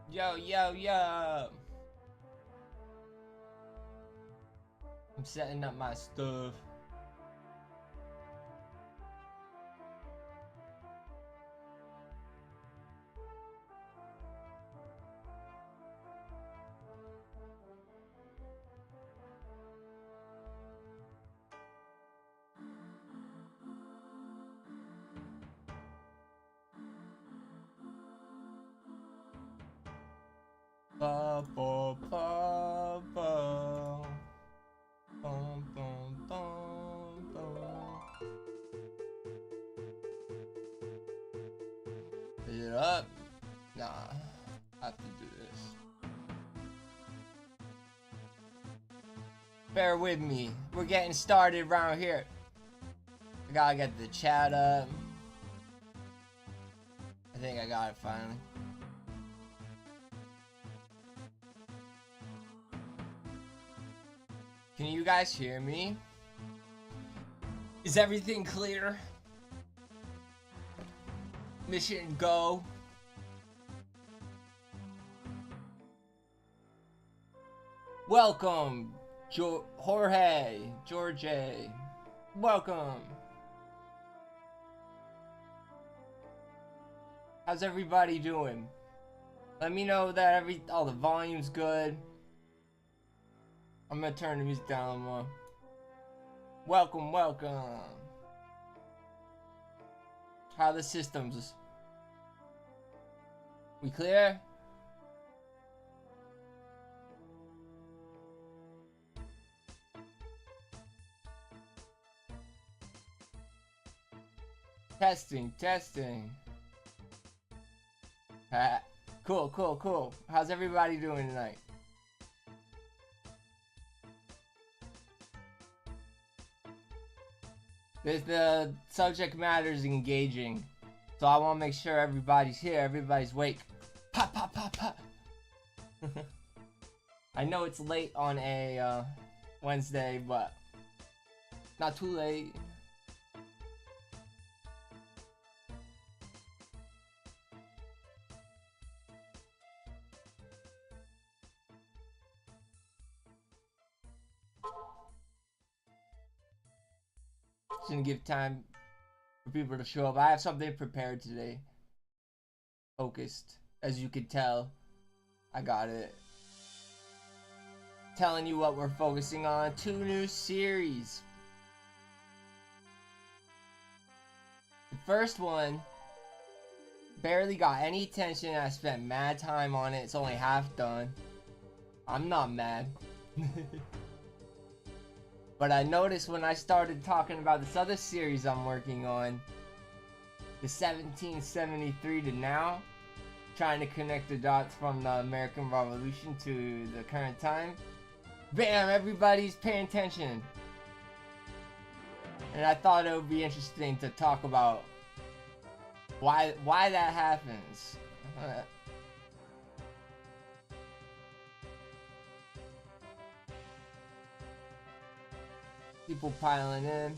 Yo, yo, yo. I'm setting up my stuff. Ba, ba, ba, ba. Bum, bum, bum, bum. Is it up? Nah, I have to do this. Bear with me. We're getting started around here. I gotta get the chat up. I think I got it finally. Can you guys hear me? Is everything clear? Mission go. Welcome, Jorge. Welcome. How's everybody doing? Let me know that all the volume's good. I'm gonna turn the music down more. Welcome, welcome. How are the systems? We clear? Testing. Cool. How's everybody doing tonight? The subject matter is engaging, so I want to make sure everybody's here, everybody's awake. Pop. I know it's late on a Wednesday, but not too late. Shouldn't give time for people to show up. I have something prepared today. Focused. As you could tell, I got it. Telling you what we're focusing on. 2 new series. The first one barely got any attention. I spent mad time on it. It's only half done. I'm not mad. But I noticed when I started talking about this other series I'm working on, the 1773 to now, trying to connect the dots from the American Revolution to the current time, bam, everybody's paying attention. And I thought it would be interesting to talk about why that happens. People piling in.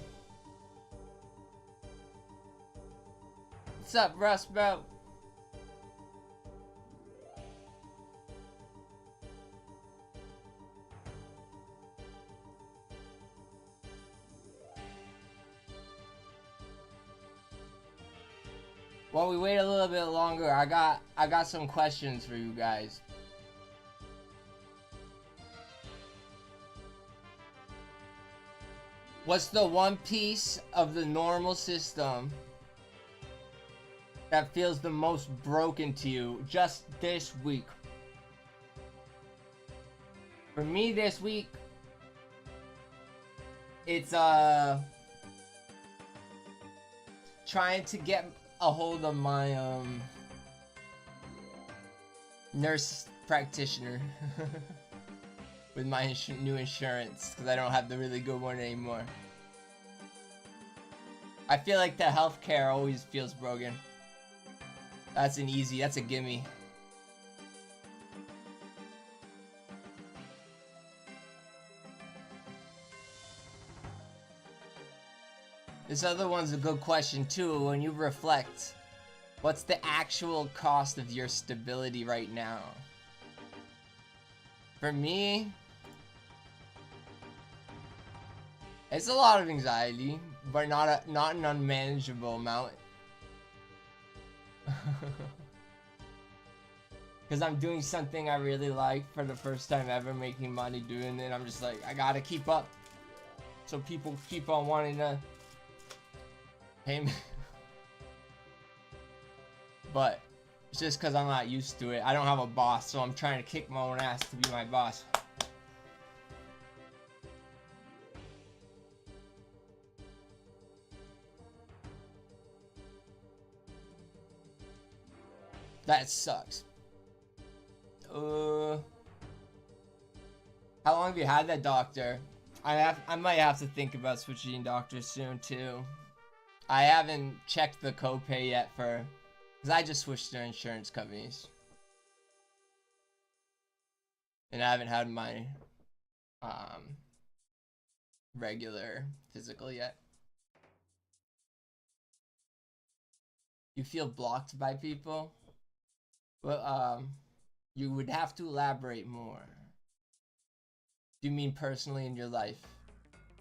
What's up, Rust Belt? While we wait a little bit longer, I got some questions for you guys. What's the one piece of the normal system that feels the most broken to you just this week? For me this week, it's trying to get a hold of my nurse practitioner with my new insurance, because I don't have the really good one anymore. I feel like the healthcare always feels broken. That's a gimme. This other one's a good question too. When you reflect What's the actual cost of your stability right now? For me, it's a lot of anxiety, but not an unmanageable amount. Because I'm doing something I really like for the first time ever, making money doing it. I'm just like, I gotta keep up. So people keep on wanting to pay me. But it's just because I'm not used to it. I don't have a boss, so I'm trying to kick my own ass to be my boss. That sucks. How long have you had that doctor? I might have to think about switching doctors soon too. I haven't checked the copay yet because I just switched their insurance companies. And I haven't had my regular physical yet. You feel blocked by people? Well, you would have to elaborate more. Do you mean personally in your life?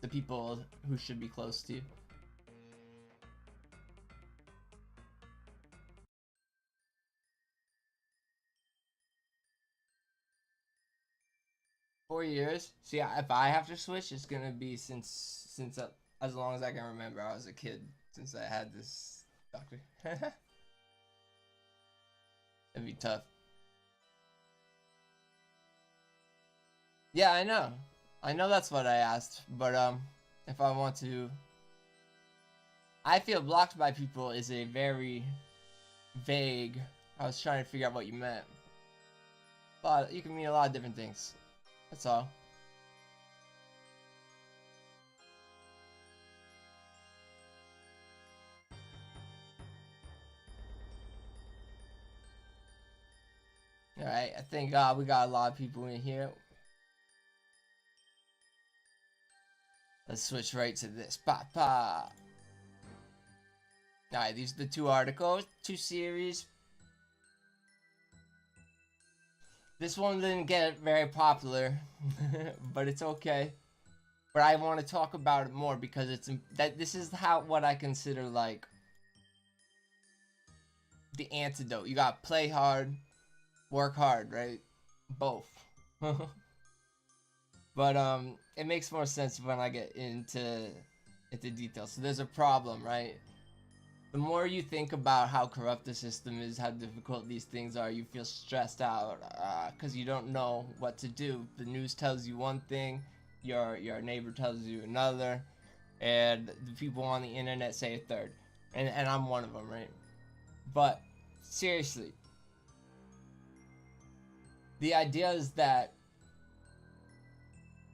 The people who should be close to you? $4 years. See, if I have to switch, it's gonna be since as long as I can remember. I was a kid since I had this doctor. It'd be tough. Yeah, I know. I know that's what I asked, but if I want to, I feel blocked by people is a very vague. I was trying to figure out what you meant. But you can mean a lot of different things. That's all. Alright, I think we got a lot of people in here. Let's switch right to this. Alright, these are the 2 articles, 2 series. This one didn't get very popular, but it's okay. But I want to talk about it more because this is what I consider like the antidote. You gotta play hard, work hard, right? Both. But it makes more sense when I get into details. So there's a problem, right? The more you think about how corrupt the system is, how difficult these things are, you feel stressed out because you don't know what to do. The news tells you one thing, your neighbor tells you another, and the people on the internet say a third. And I'm one of them, right? But seriously, the idea is that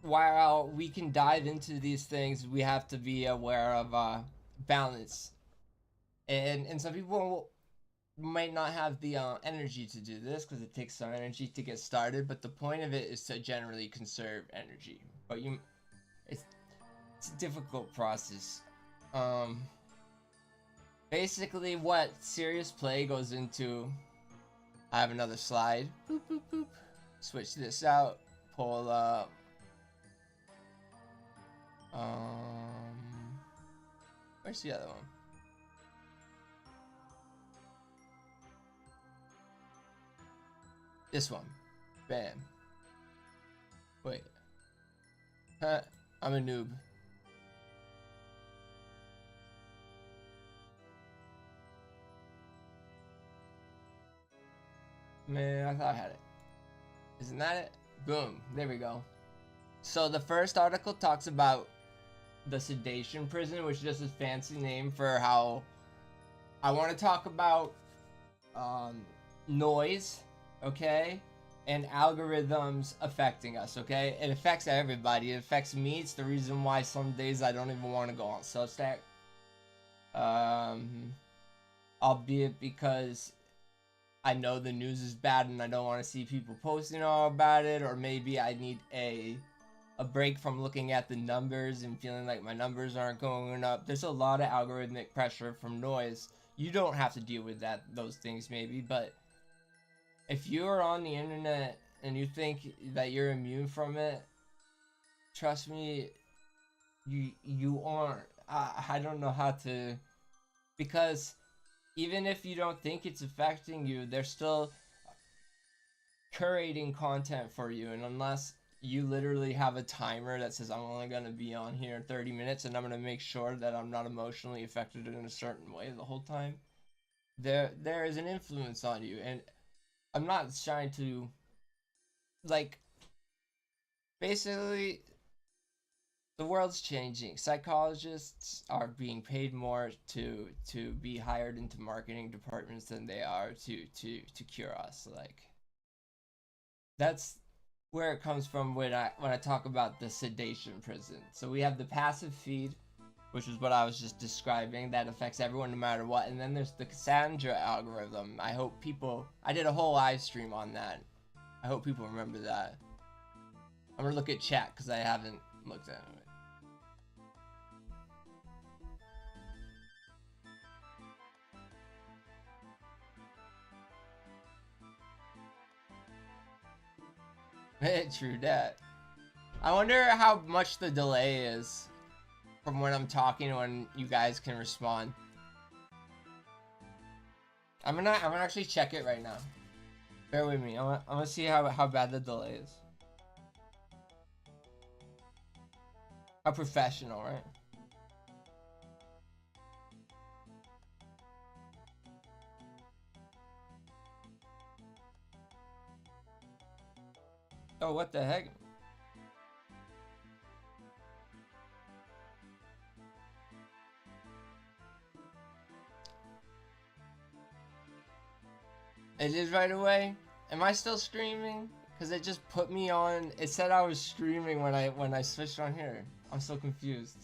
while we can dive into these things, we have to be aware of balance. And some people might not have the energy to do this because it takes some energy to get started. But the point of it is to generally conserve energy. But it's a difficult process. Basically, what serious play goes into. I have another slide. Boop, boop, boop. Switch this out. Pull up. Where's the other one? This one. Bam. Wait. Huh. I'm a noob. Man, I thought I had it. Isn't that it? Boom. There we go. So the first article talks about the sedation prison, which is just a fancy name for how I want to talk about noise, okay, and algorithms affecting us, okay? It affects everybody. It affects me. It's the reason why some days I don't even want to go on Substack. Albeit because I know the news is bad and I don't want to see people posting all about it, or maybe I need a break from looking at the numbers and feeling like my numbers aren't going up. There's a lot of algorithmic pressure from noise. you don't have to deal with those things maybe, but if you're on the internet and you think that you're immune from it, trust me, you aren't. I don't know how to, because even if you don't think it's affecting you, they're still curating content for you, and unless you literally have a timer that says I'm only going to be on here 30 minutes and I'm going to make sure that I'm not emotionally affected in a certain way the whole time, there is an influence on you. And I'm not trying to, like, basically the world's changing. Psychologists are being paid more to be hired into marketing departments than they are to cure us. Like, that's where it comes from when I talk about the sedation prison. So we have the passive feed, which is what I was just describing, that affects everyone no matter what. And then there's the Cassandra algorithm. I did a whole live stream on that. I hope people remember that. I'm gonna look at chat because I haven't looked at it. True that. I wonder how much the delay is from when I'm talking to when you guys can respond. I'm gonna actually check it right now. Bear with me. I'm gonna see how bad the delay is. How professional, right? Oh, what the heck? It is right away. Am I still streaming? Because it just put me on. It said I was streaming when I switched on here. I'm so confused.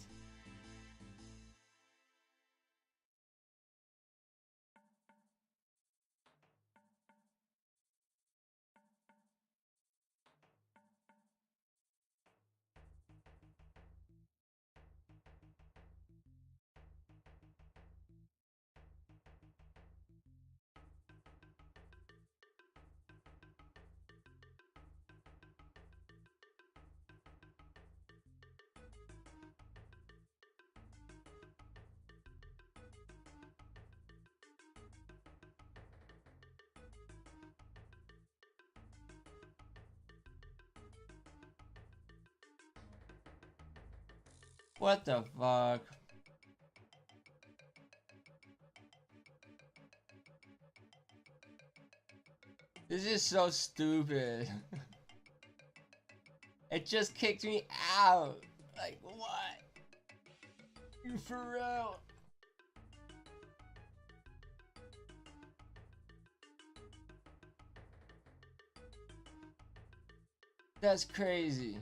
What the fuck? This is so stupid. It just kicked me out. Like, what? You for real? That's crazy.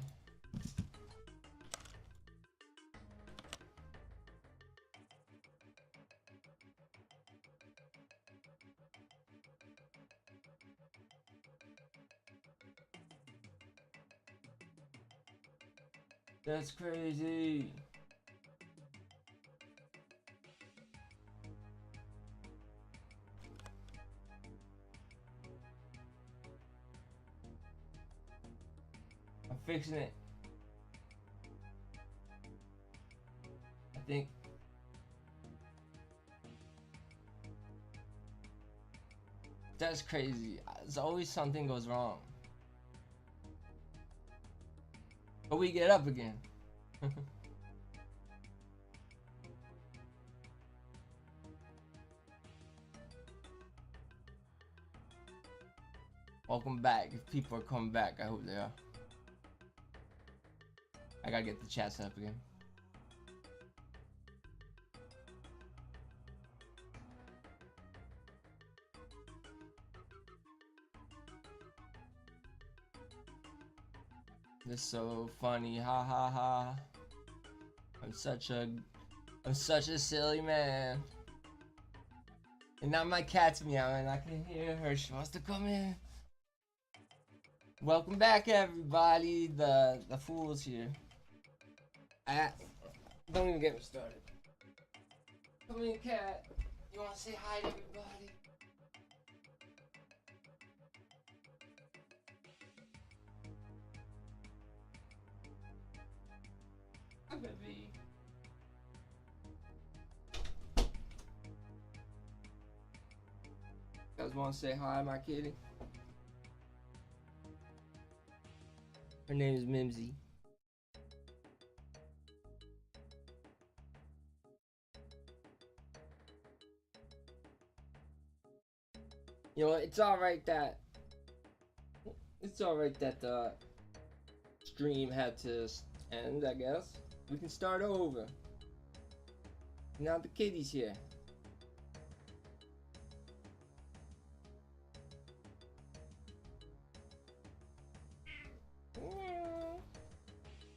That's crazy. I'm fixing it. I think. That's crazy. There's always something goes wrong. But we get up again. Welcome back. If people are coming back, I hope they are. I gotta get the chat set up again. This is so funny, ha ha ha. I'm such a silly man. And now my cat's meowing. I can hear her. She wants to come in. Welcome back, everybody. The fool's here. Don't even get me started. Come in, cat. You want to say hi to everybody? Hi, baby. You guys want to say hi, my kitty? Her name is Mimsy. You know, it's alright that the stream had to end, I guess. We can start over. Now the kitty's here.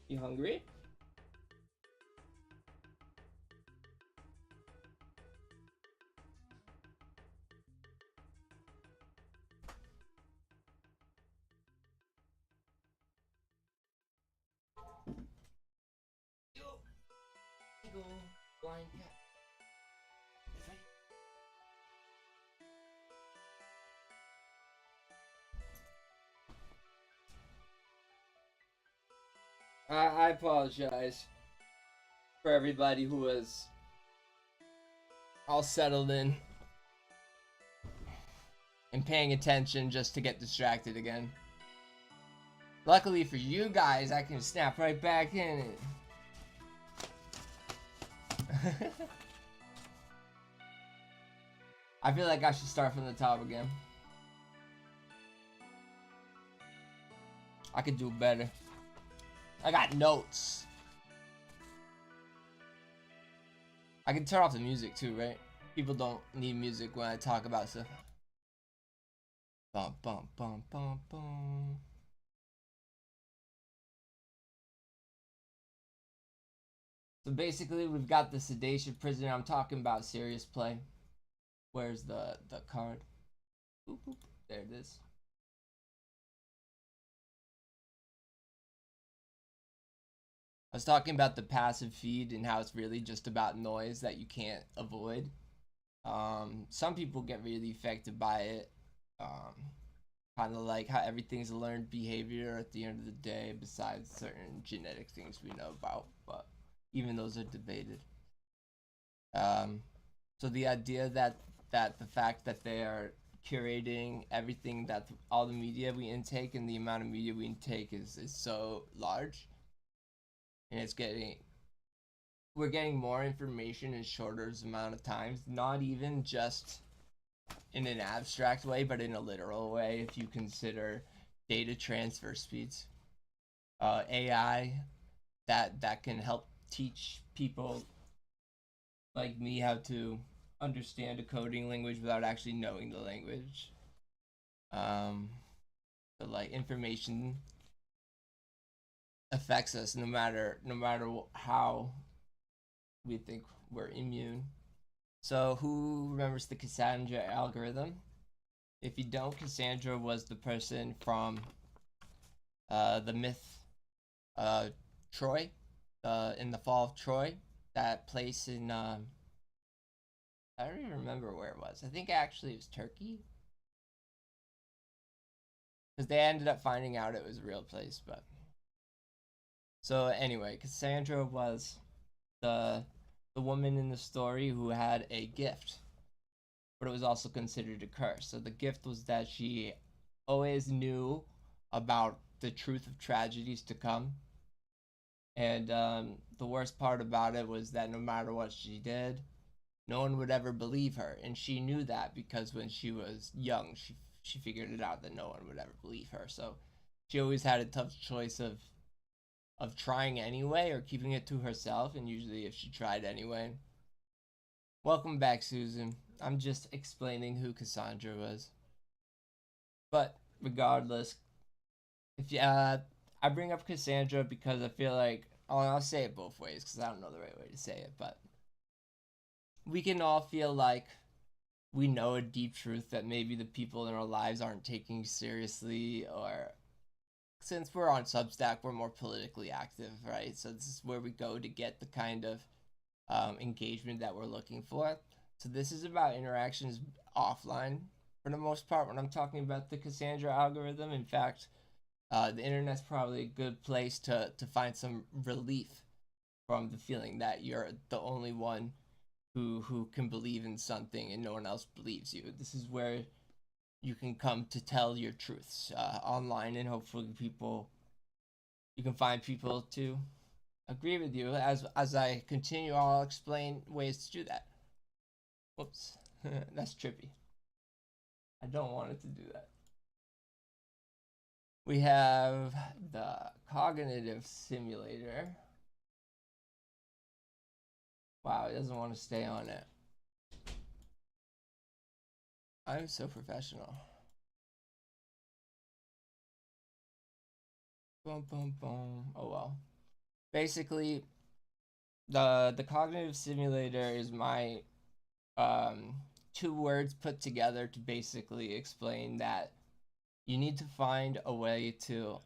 You hungry? Go, blind cat. I apologize for everybody who was all settled in and paying attention just to get distracted again. Luckily for you guys, I can snap right back in it. I feel like I should start from the top again. I could do better. I got notes. I can turn off the music too, right? People don't need music when I talk about stuff. Bum bum bum bum bum. So basically, we've got the sedation prisoner. I'm talking about serious play. Where's the card? Boop, boop. There it is. I was talking about the passive feed and how it's really just about noise that you can't avoid. Some people get really affected by it. Kind of like how everything's a learned behavior at the end of the day, besides certain genetic things we know about, but even those are debated. So the idea that the fact that they are curating everything, that all the media we intake and the amount of media we intake is so large, and we're getting more information in shorter amount of times, not even just in an abstract way, but in a literal way if you consider data transfer speeds. AI that can help teach people like me how to understand a coding language without actually knowing the language. So like information affects us no matter how we think we're immune. So who remembers the Cassandra algorithm? If you don't, Cassandra was the person from the myth Troy, in the fall of Troy, that place in I don't even remember where it was. I think actually it was Turkey, because they ended up finding out it was a real place. But so anyway, Cassandra was the woman in the story who had a gift, but it was also considered a curse. So the gift was that she always knew about the truth of tragedies to come. And the worst part about it was that no matter what she did, no one would ever believe her. And she knew that because when she was young, she figured it out that no one would ever believe her. So she always had a tough choice of trying anyway or keeping it to herself. And usually, if she tried anyway. Welcome back, Susan. I'm just explaining who Cassandra was. But regardless, if I bring up Cassandra because I feel like I'll say it both ways because I don't know the right way to say it, but we can all feel like we know a deep truth that maybe the people in our lives aren't taking seriously, or since we're on Substack, we're more politically active, right? So this is where we go to get the kind of engagement that we're looking for. So this is about interactions offline for the most part when I'm talking about the Cassandra algorithm. In fact, the internet's probably a good place to find some relief from the feeling that you're the only one who can believe in something and no one else believes you. This is where you can come to tell your truths online, and hopefully you can find people to agree with you. As I continue, I'll explain ways to do that. Whoops, that's trippy. I don't want it to do that. We have the cognitive simulator. Wow, it doesn't want to stay on it. I'm so professional. Boom, boom, boom. Oh well. Basically, the cognitive simulator is my two words put together to basically explain that you need to find a way to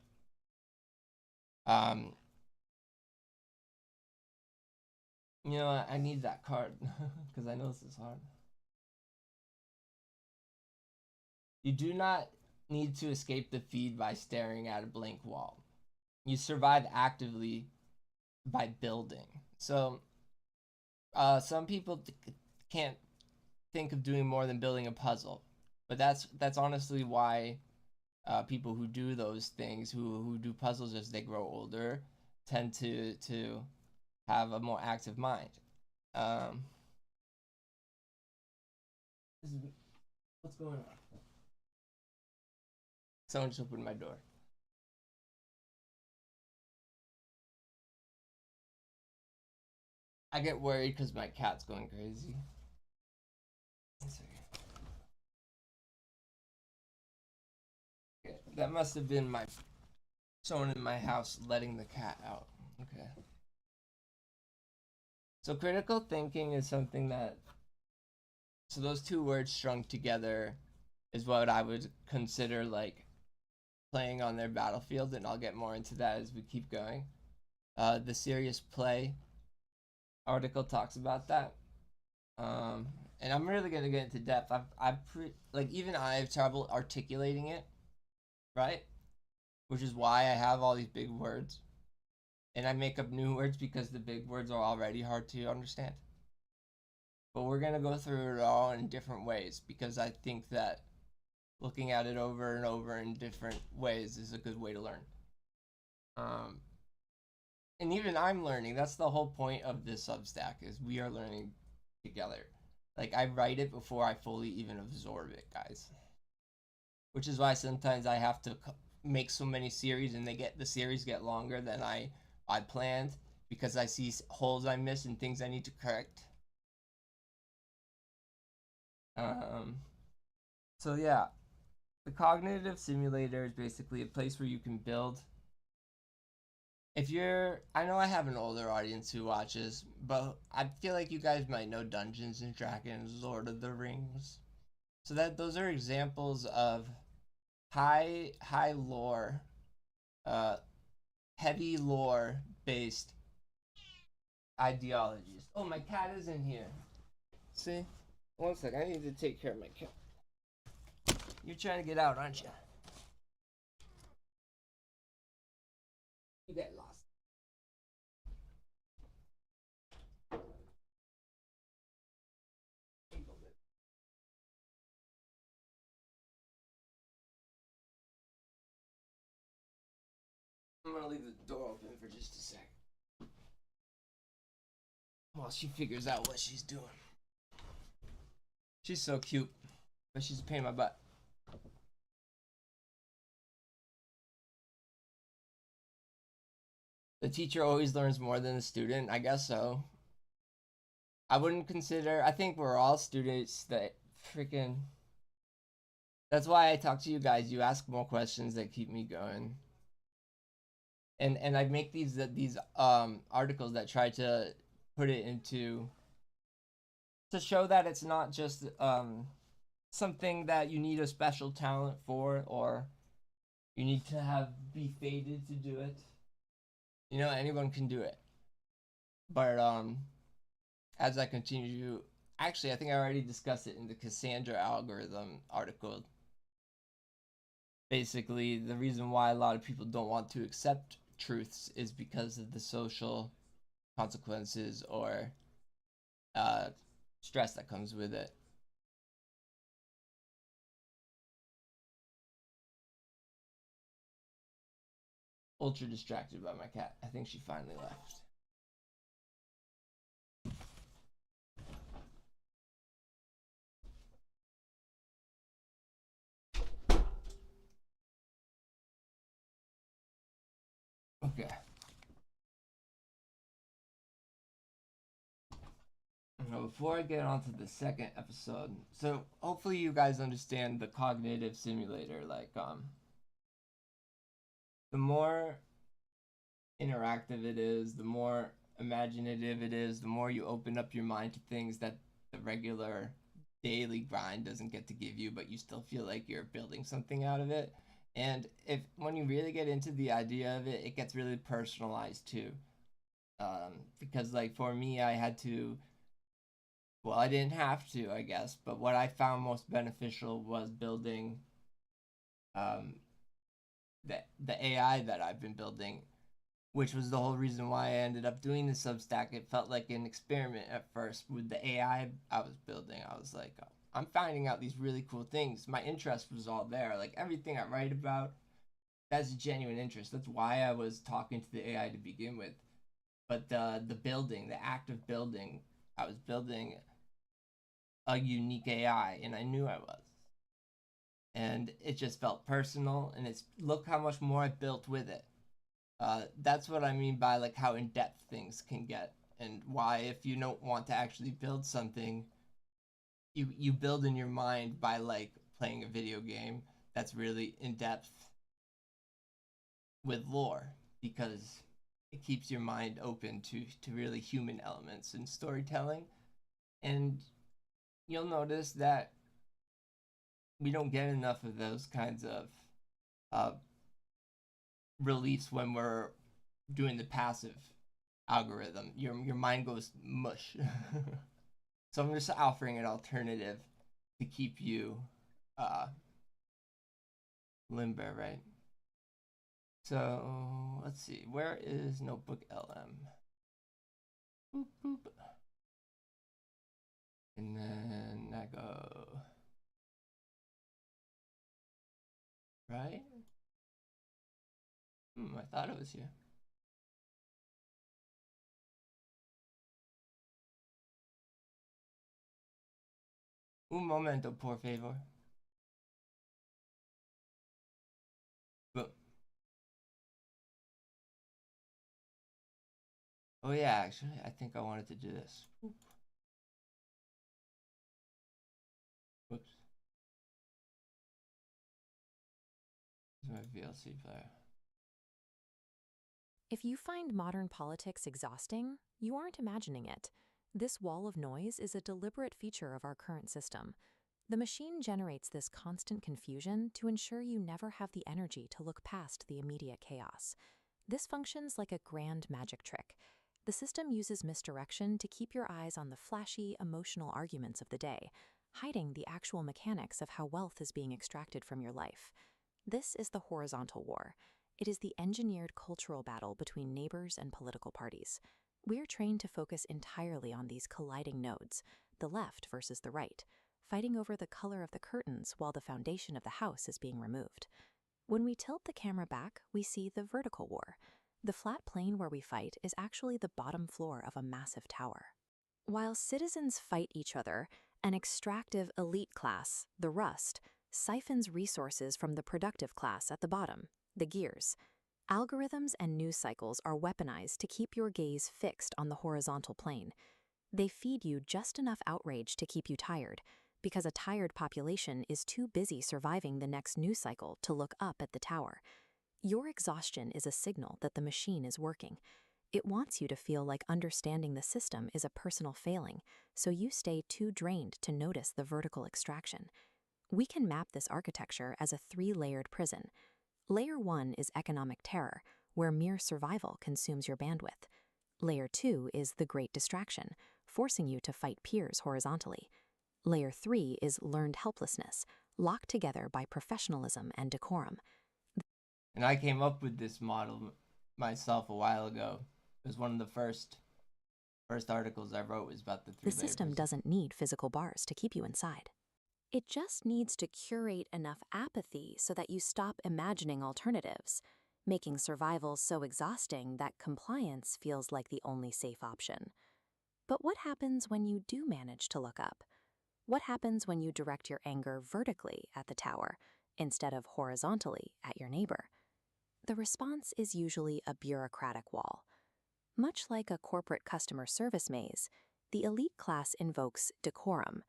you know what? I need that card because I know this is hard. You do not need to escape the feed by staring at a blank wall. You survive actively by building. So, some people can't think of doing more than building a puzzle, but that's honestly why people who do those things, who do puzzles as they grow older, tend to have a more active mind. Um, what's going on? Someone just opened my door. I get worried because my cat's going crazy. Okay, that must have been my someone in my house letting the cat out. Okay. So critical thinking is something that so those two words strung together is what I would consider like playing on their battlefield, and I'll get more into that as we keep going. The serious play article talks about that. And I'm really gonna get into depth. Like even I have trouble articulating it, right? Which is why I have all these big words, and I make up new words because the big words are already hard to understand. But we're gonna go through it all in different ways because I think that looking at it over and over in different ways is a good way to learn. Um, and even I'm learning. That's the whole point of this Substack is we are learning together. Like I write it before I fully even absorb it, guys. Which is why sometimes I have to make so many series, and the series get longer than I planned because I see holes I miss and things I need to correct. Um, so yeah, the cognitive simulator is basically a place where you can build. If you're, I know I have an older audience who watches, but I feel like you guys might know Dungeons and Dragons, Lord of the Rings. So that those are examples of high lore, uh, heavy lore based ideologies. Oh, my cat is in here. See, one sec. I need to take care of my cat. You're trying to get out, aren't you? You get lost. I'm gonna leave the door open for just a sec while she figures out what she's doing. She's so cute, but she's a pain in my butt. The teacher always learns more than the student. I guess so. I wouldn't consider. I think we're all students that freaking. That's why I talk to you guys. You ask more questions that keep me going. And I make these articles that try to put it into to show that it's not just something that you need a special talent for or you need to have be fated to do it. Anyone can do it. But as I continue Actually, I think I already discussed it in the Cassandra algorithm article. Basically, the reason why a lot of people don't want to accept truths is because of the social consequences or uh, stress that comes with it. Ultra distracted by my cat. I think she finally left. Okay. Now, before I get on to the second episode, so hopefully you guys understand the cognitive simulator. The more interactive it is, the more imaginative it is, the more you open up your mind to things that the regular daily grind doesn't get to give you, but you still feel like you're building something out of it. And if when you really get into the idea of it, it gets really personalized too. Because like for me, I had to. Well, I didn't have to, I guess, but what I found most beneficial was building um, the AI that I've been building, which was the whole reason why I ended up doing the Substack. It felt like an experiment at first with the AI I was building. I was like, oh, I'm finding out these really cool things. My interest was all there. Like everything I write about, that's a genuine interest. That's why I was talking to the AI to begin with. But the building, the act of building, I was building a unique AI, and I knew I was. And it just felt personal, and it's look how much more I built with it. That's what I mean by like how in depth things can get, and why if you don't want to actually build something, you build in your mind by like playing a video game that's really in depth with lore, because it keeps your mind open to really human elements in storytelling. And you'll notice that we don't get enough of those kinds of uh, reliefs when we're doing the passive algorithm. Your mind goes mush. So I'm just offering an alternative to keep you uh, limber, right? So let's see. Where is Notebook LM? Boop, boop. And then I go right. I thought it was here. Un momento, por favor. Boom. Oh yeah, actually, I think I wanted to do this. Whoops. This is my VLC player. If you find modern politics exhausting, you aren't imagining it. This wall of noise is a deliberate feature of our current system. The machine generates this constant confusion to ensure you never have the energy to look past the immediate chaos. This functions like a grand magic trick. The system uses misdirection to keep your eyes on the flashy, emotional arguments of the day, hiding the actual mechanics of how wealth is being extracted from your life. This is the horizontal war. It is the engineered cultural battle between neighbors and political parties. We're trained to focus entirely on these colliding nodes, the left versus the right, fighting over the color of the curtains while the foundation of the house is being removed. When we tilt the camera back, we see the vertical war. The flat plane where we fight is actually the bottom floor of a massive tower. While citizens fight each other, an extractive elite class, the rust, siphons resources from the productive class at the bottom, the gears. Algorithms and news cycles are weaponized to keep your gaze fixed on the horizontal plane. They feed you just enough outrage to keep you tired, because a tired population is too busy surviving the next news cycle to look up at the tower. Your exhaustion is a signal that the machine is working. It wants you to feel like understanding the system is a personal failing, so you stay too drained to notice the vertical extraction. We can map this architecture as a three-layered prison. Layer 1 is economic terror, where mere survival consumes your bandwidth. Layer 2 is the great distraction, forcing you to fight peers horizontally. Layer 3 is learned helplessness, locked together by professionalism and decorum. And I came up with this model myself a while ago. It was one of the first articles I wrote was about the The three-layer system prison. doesn't need physical bars to keep you inside. It just needs to curate enough apathy so that you stop imagining alternatives, making survival so exhausting that compliance feels like the only safe option. But what happens when you do manage to look up? What happens when you direct your anger vertically at the tower instead of horizontally at your neighbor? The response is usually a bureaucratic wall. Much like a corporate customer service maze, the elite class invokes decorum.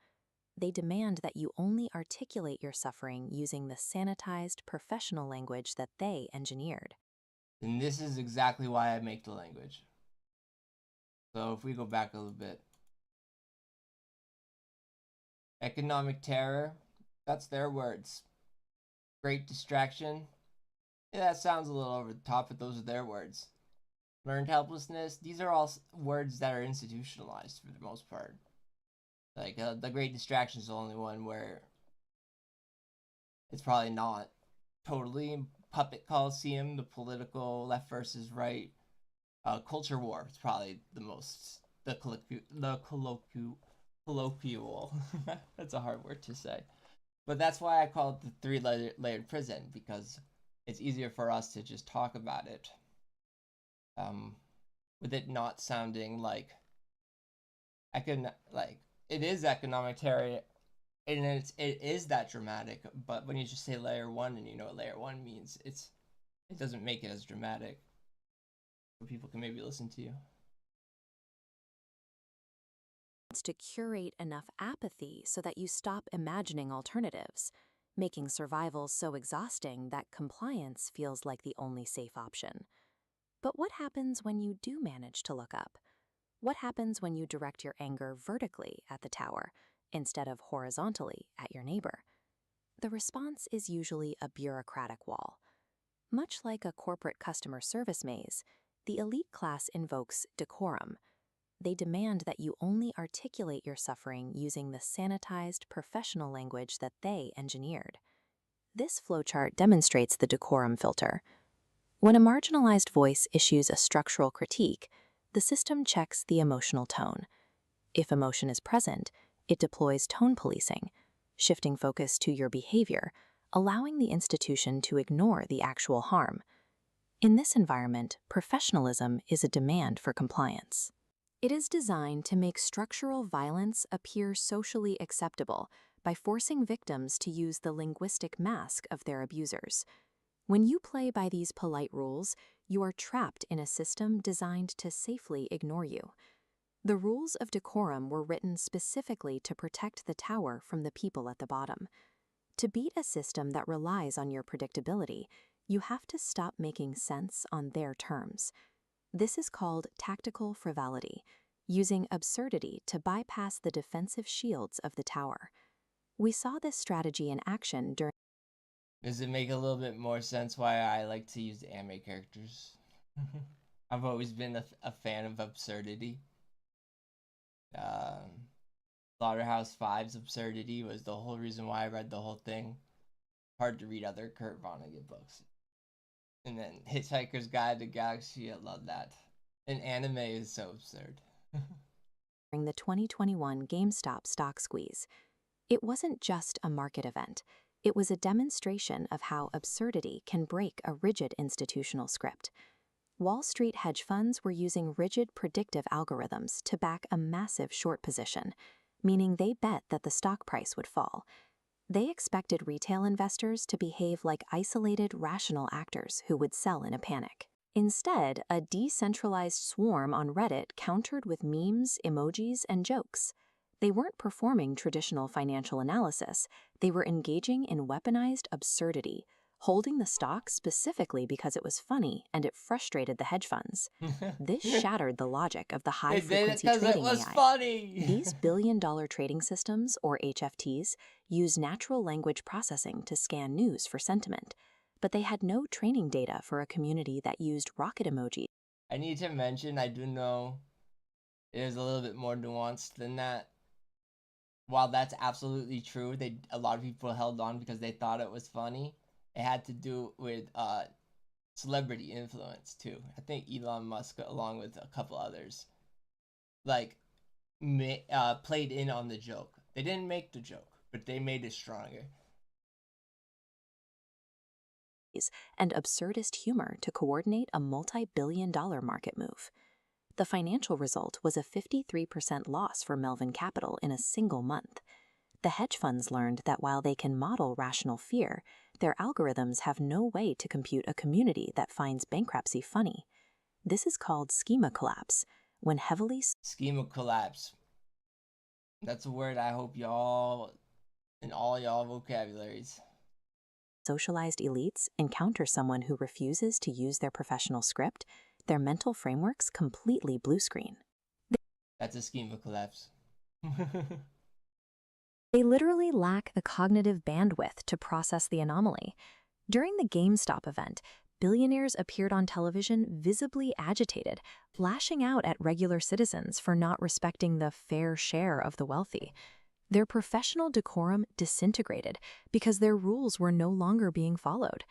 They demand that you only articulate your suffering using the sanitized professional language that they engineered. And this is exactly why I make the language. So if we go back a little bit. Economic terror, that's their words. Great distraction, yeah, that sounds a little over the top, but those are their words. Learned helplessness, these are all words that are institutionalized for the most part. Like, the great distraction is the only one where it's probably not totally. Puppet Coliseum, the political left versus right. Culture war is probably the most, the colloquial. That's a hard word to say. But that's why I call it the three-layered prison, because it's easier for us to just talk about it. With it not sounding like it is economic terror, and it is that dramatic. But when you just say layer one and you know what layer one means, it doesn't make it as dramatic. So people can maybe listen to you. To curate enough apathy so that you stop imagining alternatives, making survival so exhausting that compliance feels like the only safe option. But what happens when you do manage to look up? What happens when you direct your anger vertically at the tower instead of horizontally at your neighbor? The response is usually a bureaucratic wall. Much like a corporate customer service maze, the elite class invokes decorum. They demand that you only articulate your suffering using the sanitized professional language that they engineered. This flowchart demonstrates the decorum filter. When a marginalized voice issues a structural critique, the system checks the emotional tone. If emotion is present, it deploys tone policing, shifting focus to your behavior, allowing the institution to ignore the actual harm. In this environment, professionalism is a demand for compliance. It is designed to make structural violence appear socially acceptable by forcing victims to use the linguistic mask of their abusers. When you play by these polite rules, you are trapped in a system designed to safely ignore you. The rules of decorum were written specifically to protect the tower from the people at the bottom. To beat a system that relies on your predictability, you have to stop making sense on their terms. This is called tactical frivolity, using absurdity to bypass the defensive shields of the tower. We saw this strategy in action during. Does it make a little bit more sense why I like to use anime characters? I've always been a fan of absurdity. Slaughterhouse 5's absurdity was the whole reason why I read the whole thing. Hard to read other Kurt Vonnegut books. And then Hitchhiker's Guide to Galaxy, I love that. And anime is so absurd. During the 2021 GameStop stock squeeze. It wasn't just a market event. It was a demonstration of how absurdity can break a rigid institutional script. Wall Street hedge funds were using rigid predictive algorithms to back a massive short position, meaning they bet that the stock price would fall. They expected retail investors to behave like isolated, rational actors who would sell in a panic. Instead, a decentralized swarm on Reddit countered with memes, emojis, and jokes. They weren't performing traditional financial analysis. They were engaging in weaponized absurdity, holding the stock specifically because it was funny and it frustrated the hedge funds. This shattered the logic of the high-frequency trading it was AI. funny. These billion-dollar trading systems, or HFTs, use natural language processing to scan news for sentiment, but they had no training data for a community that used rocket emojis. I need to mention, I do know It is a little bit more nuanced than that. While that's absolutely true, a lot of people held on because they thought it was funny. It had to do with celebrity influence too. I think Elon Musk, along with a couple others, like played in on the joke. They didn't make the joke, but they made it stronger. And absurdist humor to coordinate a multi-billion-dollar market move. The financial result was a 53% loss for Melvin Capital in a single month. The hedge funds learned that while they can model rational fear, their algorithms have no way to compute a community that finds bankruptcy funny. This is called schema collapse, when heavily Schema collapse. That's a word I hope y'all in all y'all vocabularies. Socialized elites encounter someone who refuses to use their professional script, their mental frameworks completely blue screen. That's a schema collapse. They literally lack the cognitive bandwidth to process the anomaly. During the GameStop event, billionaires appeared on television visibly agitated, lashing out at regular citizens for not respecting the fair share of the wealthy. Their professional decorum disintegrated because their rules were no longer being followed.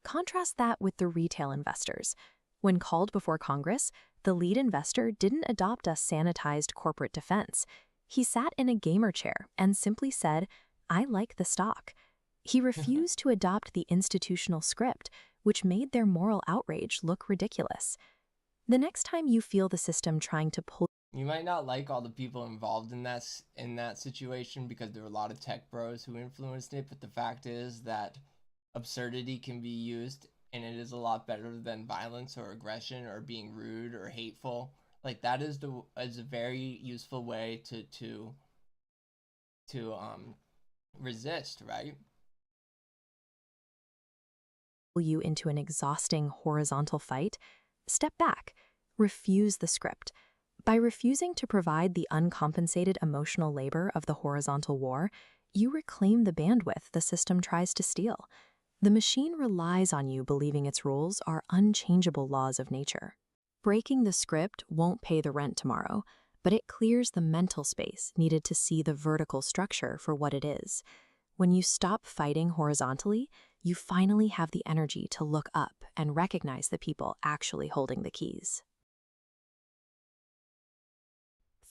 Contrast that with the retail investors. When called before Congress, the lead investor didn't adopt a sanitized corporate defense. He sat in a gamer chair and simply said, "I like the stock." He refused to adopt the institutional script, which made their moral outrage look ridiculous. The next time you feel the system trying to pull You might not like all the people involved in that situation because there were a lot of tech bros who influenced it, but the fact is that absurdity can be used and it is a lot better than violence or aggression or being rude or hateful. Like that is a very useful way to resist, right? you into an exhausting horizontal fight, step back, refuse the script. By refusing to provide the uncompensated emotional labor of the horizontal war, you reclaim the bandwidth the system tries to steal. The machine relies on you believing its rules are unchangeable laws of nature. Breaking the script won't pay the rent tomorrow, but it clears the mental space needed to see the vertical structure for what it is. When you stop fighting horizontally, you finally have the energy to look up and recognize the people actually holding the keys.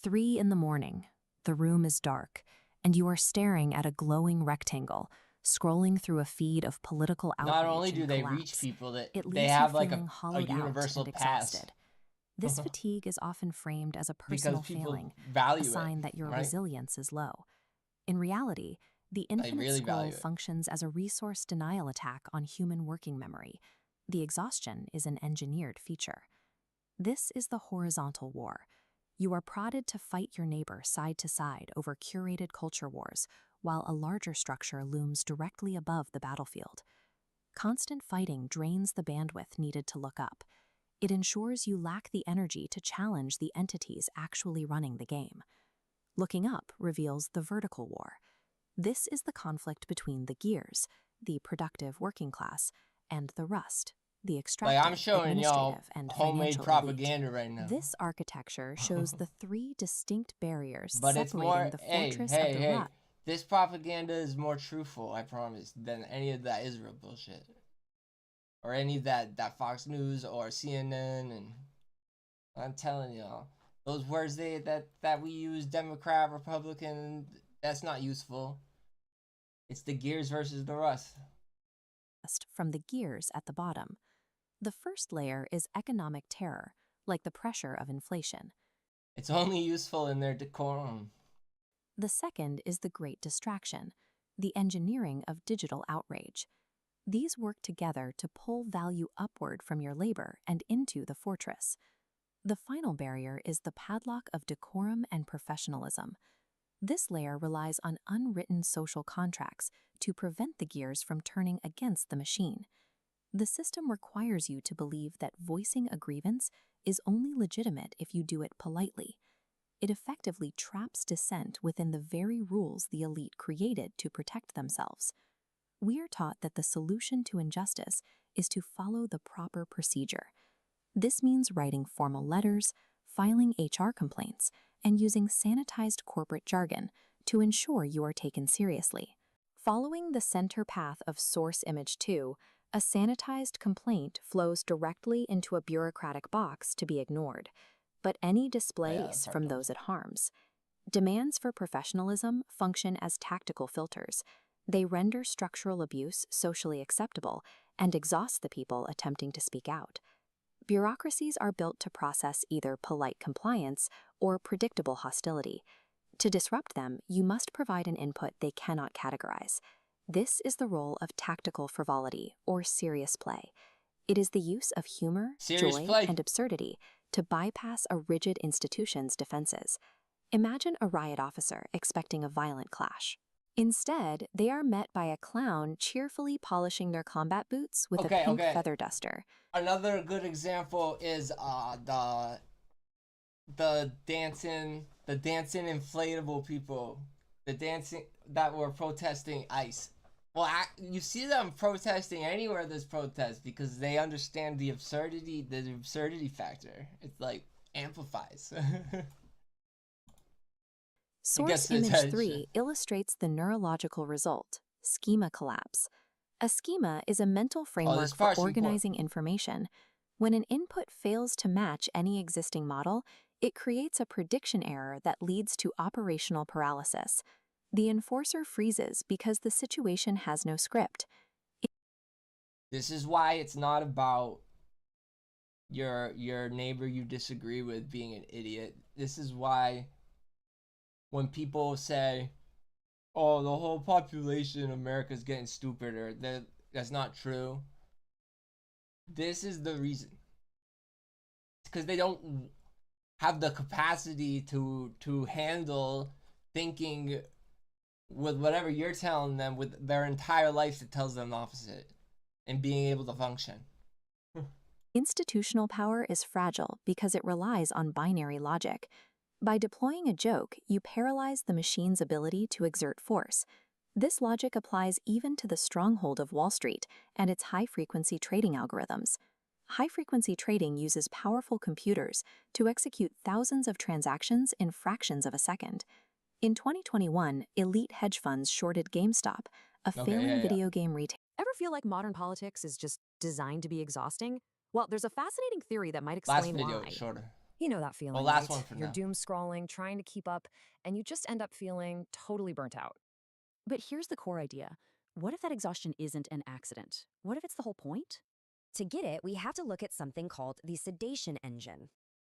3 in the morning. The room is dark, and you are staring at a glowing rectangle, scrolling through a feed of political outrage Not only do and they collapse. reach people, that It they leaves have you like feeling a hollowed out universal and pass exhausted. This fatigue is often framed as a because personal people failing, a value it, sign that your right? resilience is low. In reality, the They infinite really scroll value it. functions as a resource denial attack on human working memory. The exhaustion is an engineered feature. This is the horizontal war. You are prodded to fight your neighbor side to side over curated culture wars, while a larger structure looms directly above the battlefield. Constant fighting drains the bandwidth needed to look up. It ensures you lack the energy to challenge the entities actually running the game. Looking up reveals the vertical war. This is the conflict between the gears, the productive working class, and the rust, the Like extractive, I'm showing y'all administrative, and homemade financial elite. propaganda right now. This architecture shows the 3 distinct barriers But it's separating more, the hey, fortress hey, of the hey. rust. This propaganda is more truthful, I promise, than any of that Israel bullshit. Or any of that Fox News or CNN. And I'm telling y'all, those words that we use, Democrat, Republican, that's not useful. It's the gears versus the rust. From the gears at the bottom. The first layer is economic terror, like the pressure of inflation. It's only useful in their decorum. The second is the great distraction, the engineering of digital outrage. These work together to pull value upward from your labor and into the fortress. The final barrier is the padlock of decorum and professionalism. This layer relies on unwritten social contracts to prevent the gears from turning against the machine. The system requires you to believe that voicing a grievance is only legitimate if you do it politely. It effectively traps dissent within the very rules the elite created to protect themselves. We are taught that the solution to injustice is to follow the proper procedure. This means writing formal letters, filing HR complaints, and using sanitized corporate jargon to ensure you are taken seriously. Following the center path of Source Image 2, a sanitized complaint flows directly into a bureaucratic box to be ignored, but any displays from those it harms. Demands for professionalism function as tactical filters. They render structural abuse socially acceptable and exhaust the people attempting to speak out. Bureaucracies are built to process either polite compliance or predictable hostility. To disrupt them, you must provide an input they cannot categorize. This is the role of tactical frivolity or serious play. It is the use of humor, joy, and absurdity to bypass a rigid institution's defenses. Imagine a riot officer expecting a violent clash. Instead, they are met by a clown cheerfully polishing their combat boots with a pink feather duster. Another good example is the dancing inflatable people, the dancing that were protesting ICE. Well, you see them protesting anywhere there's protest because they understand the absurdity factor. It's like amplifies. Source Image 3 illustrates the neurological result, schema collapse. A schema is a mental framework for organizing information. When an input fails to match any existing model, it creates a prediction error that leads to operational paralysis. The enforcer freezes because the situation has no script. This is why it's not about your neighbor you disagree with being an idiot. This is why when people say, oh, the whole population of America is getting stupider, that's not true. This is the reason. It's because they don't have the capacity to handle thinking with whatever you're telling them with their entire life that tells them the opposite and being able to function. Institutional power is fragile because it relies on binary logic. By deploying a joke, you paralyze the machine's ability to exert force. This logic applies even to the stronghold of Wall Street and its high-frequency trading algorithms. High-frequency trading uses powerful computers to execute thousands of transactions in fractions of a second. In 2021, elite hedge funds shorted GameStop, a failing video game retailer. Ever feel like modern politics is just designed to be exhausting? Well, there's a fascinating theory that might explain why. Last video, shorter. You know that feeling, well, last right? one for You're now. doom scrolling, trying to keep up, and you just end up feeling totally burnt out. But here's the core idea. What if that exhaustion isn't an accident? What if it's the whole point? To get it, we have to look at something called the sedation engine.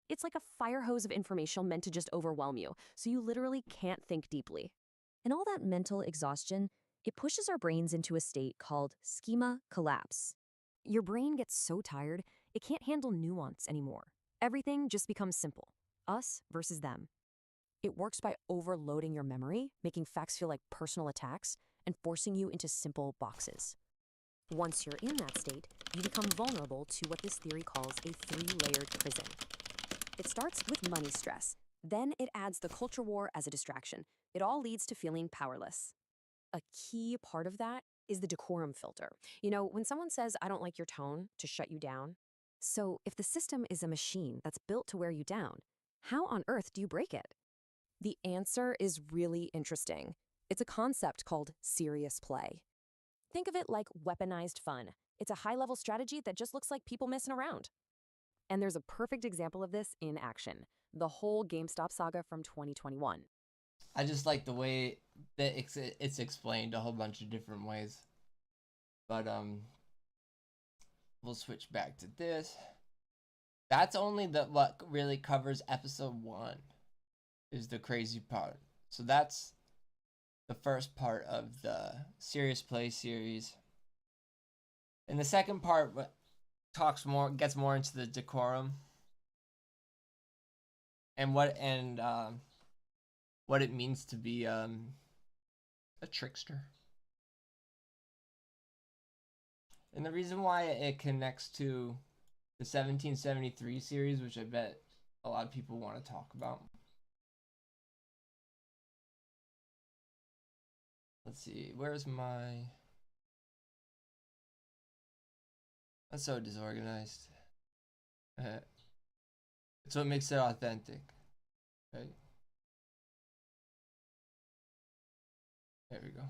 It's like a fire hose of information meant to just overwhelm you, so you literally can't think deeply. And all that mental exhaustion, it pushes our brains into a state called schema collapse. Your brain gets so tired, it can't handle nuance anymore. Everything just becomes simple. Us versus them. It works by overloading your memory, making facts feel like personal attacks, and forcing you into simple boxes. Once you're in that state, you become vulnerable to what this theory calls a three-layered prison. It starts with money stress. Then it adds the culture war as a distraction. It all leads to feeling powerless. A key part of that is the decorum filter. You know, when someone says, I don't like your tone, to shut you down. So if the system is a machine that's built to wear you down, how on earth do you break it? The answer is really interesting. It's a concept called serious play. Think of it like weaponized fun. It's a high-level strategy that just looks like people messing around. And there's a perfect example of this in action. The whole GameStop saga from 2021. I just like the way that it's explained a whole bunch of different ways. But we'll switch back to this. That's only what really covers episode 1 is the crazy part. So that's the first part of the Serious Play series. And the second part gets more into the decorum and what it means to be a trickster. And the reason why it connects to the 1773 series, which I bet a lot of people want to talk about. Let's see, where's my... That's so disorganized. It's what makes it authentic. Right? There we go.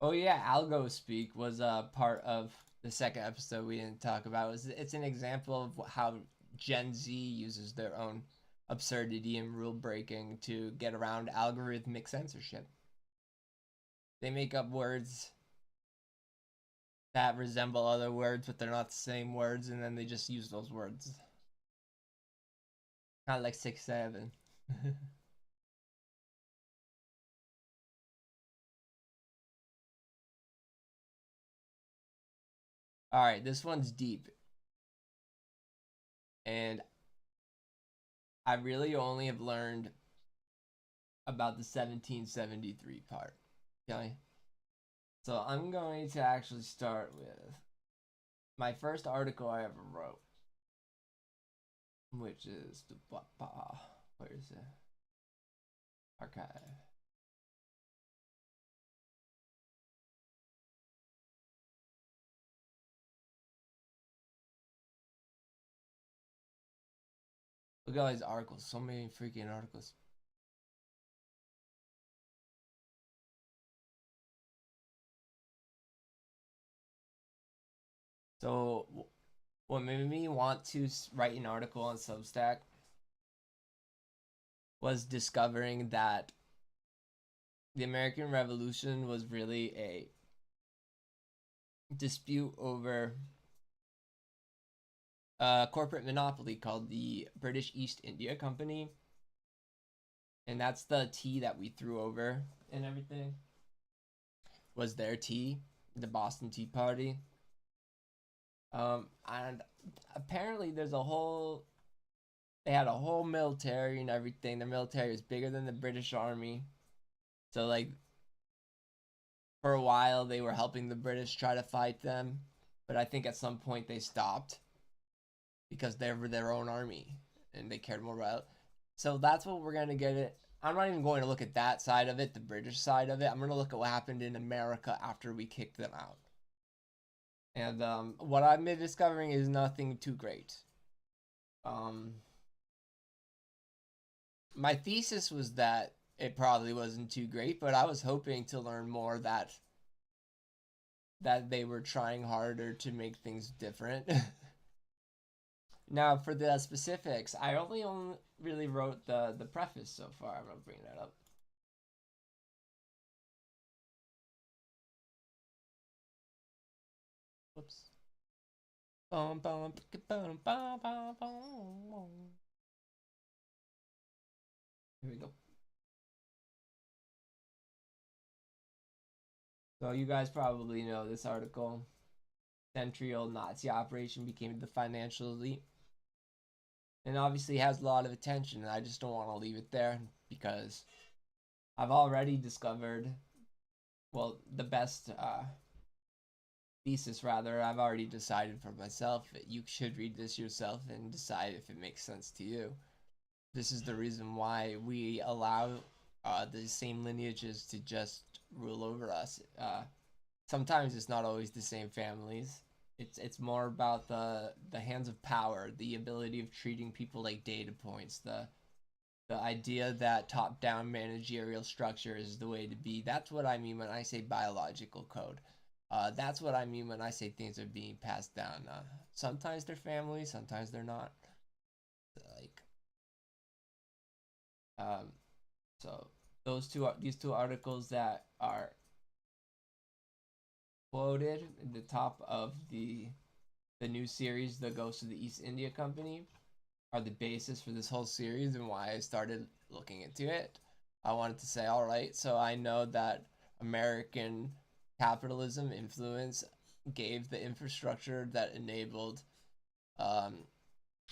Oh yeah, Algo Speak was a part of the second episode we didn't talk about. It's an example of how Gen Z uses their own absurdity and rule breaking to get around algorithmic censorship. They make up words that resemble other words, but they're not the same words, and then they just use those words. Kind of like 6ix9ine. All right, this one's deep, and I really only have learned about the 1773 part. Okay, so I'm going to actually start with my first article I ever wrote, which is the where is it? Archive. Look at all these articles. So many freaking articles. So, what made me want to write an article on Substack was discovering that the American Revolution was really a dispute over a corporate monopoly called the British East India Company. And that's the tea that we threw over and everything. Was their tea, the Boston Tea Party. And apparently they had a whole military and everything. Their military was bigger than the British Army. So like for a while they were helping the British try to fight them, but I think at some point they stopped because they were their own army and they cared more about it. So that's what we're gonna get it. I'm not even going to look at that side of it, the British side of it. I'm gonna look at what happened in America after we kicked them out. And what I've been discovering is nothing too great. My thesis was that it probably wasn't too great, but I was hoping to learn more that they were trying harder to make things different. Now, for the specifics, I only really wrote the preface so far. I'm gonna bring that up. Whoops. Here we go. So you guys probably know this article. Central Nazi operation became the financial elite. And obviously has a lot of attention, and I just don't want to leave it there because I've already discovered, well, the best thesis, rather. I've already decided for myself. You should read this yourself and decide if it makes sense to you. This is the reason why we allow the same lineages to just rule over us. Sometimes it's not always the same families. It's more about the hands of power, the ability of treating people like data points, the idea that top-down managerial structure is the way to be. That's what I mean when I say biological code. That's what I mean when I say things are being passed down. Sometimes they're family, sometimes they're not. Like, so these two articles that are quoted in the top of the new series, The Ghost of the East India Company, are the basis for this whole series and why I started looking into it. I wanted to say, all right, so I know that American capitalism influence gave the infrastructure that enabled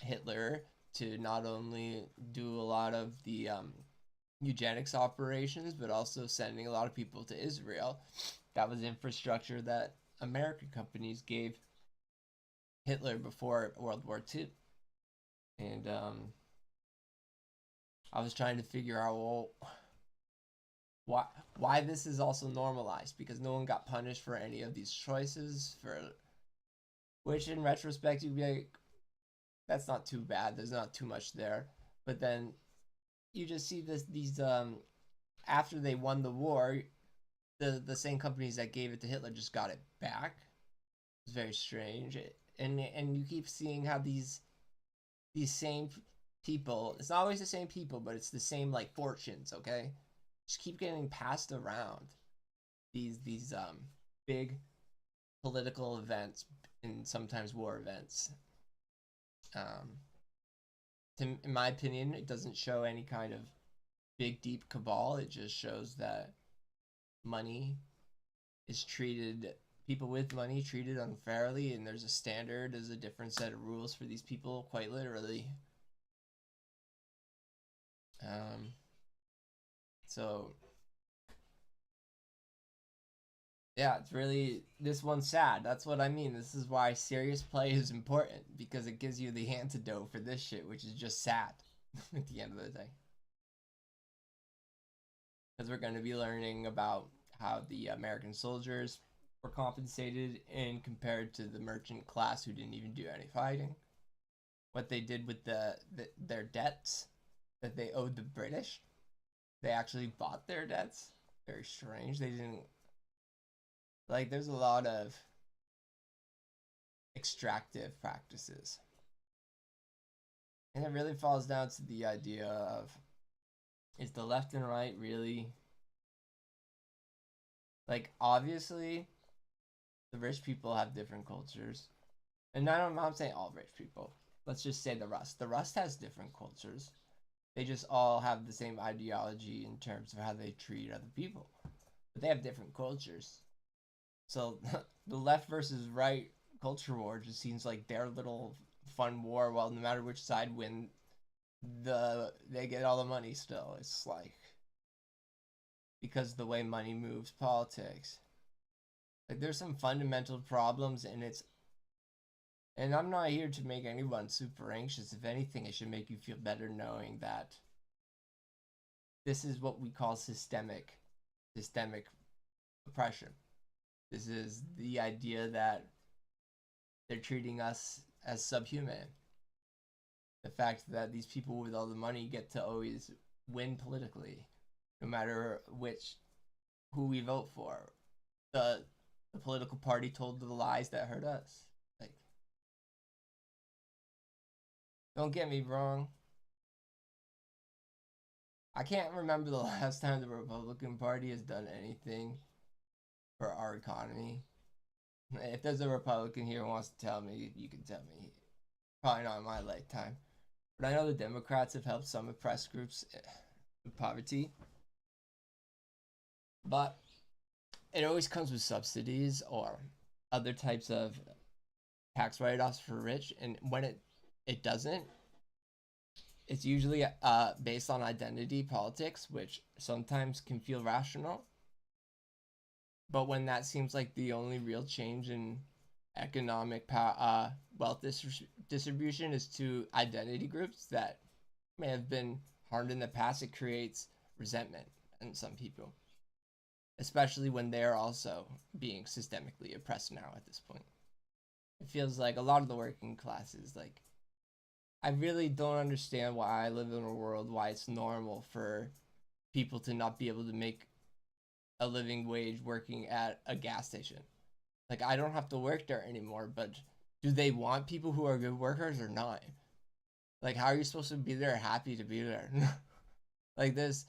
Hitler to not only do a lot of the eugenics operations, but also sending a lot of people to Israel. That was infrastructure that American companies gave Hitler before World War II. And I was trying to figure out, well, why this is also normalized, because no one got punished for any of these choices, for which in retrospect you'd be like, that's not too bad, there's not too much there. But then you just see these after they won the war, the same companies that gave it to Hitler just got it back. It's very strange. And you keep seeing how these same people, it's not always the same people, but it's the same like fortunes, okay? Just keep getting passed around these big political events and sometimes war events. In my opinion, it doesn't show any kind of big deep cabal. It just shows that money is treated, people with money treated unfairly, and there's a standard, there's a different set of rules for these people, quite literally. So yeah, it's really, this one's sad. That's what I mean. This is why serious play is important, because it gives you the antidote for this shit, which is just sad at the end of the day. Because we're going to be learning about how the American soldiers were compensated and compared to the merchant class who didn't even do any fighting. What they did with their debts that they owed the British. They actually bought their debts. Very strange. They didn't, like, there's a lot of extractive practices. And it really falls down to the idea of, is the left and right really, like, obviously the rich people have different cultures. And I'm not saying all rich people. Let's just say the Rust. The Rust has different cultures. They just all have the same ideology in terms of how they treat other people. But they have different cultures. So the left versus right culture war just seems like their little fun war. Well, no matter which side win, they get all the money still. It's like, because the way money moves politics. Like, there's some fundamental problems, and I'm not here to make anyone super anxious. If anything, it should make you feel better knowing that this is what we call systemic oppression. This is the idea that they're treating us as subhuman. The fact that these people with all the money get to always win politically, no matter who we vote for. The political party told the lies that hurt us. Like, don't get me wrong. I can't remember the last time the Republican Party has done anything for our economy. If there's a Republican here who wants to tell me, you can tell me. Probably not in my lifetime. But I know the Democrats have helped some oppressed groups with poverty. But it always comes with subsidies or other types of tax write-offs for rich. And when it doesn't, it's usually based on identity politics, which sometimes can feel rational. But when that seems like the only real change in economic wealth distribution is to identity groups that may have been harmed in the past, it creates resentment in some people, especially when they're also being systemically oppressed now at this point. It feels like a lot of the working classes, like, I really don't understand why I live in a world why it's normal for people to not be able to make a living wage working at a gas station. Like, I don't have to work there anymore, but do they want people who are good workers or not? Like, how are you supposed to be there happy to be there? Like, this,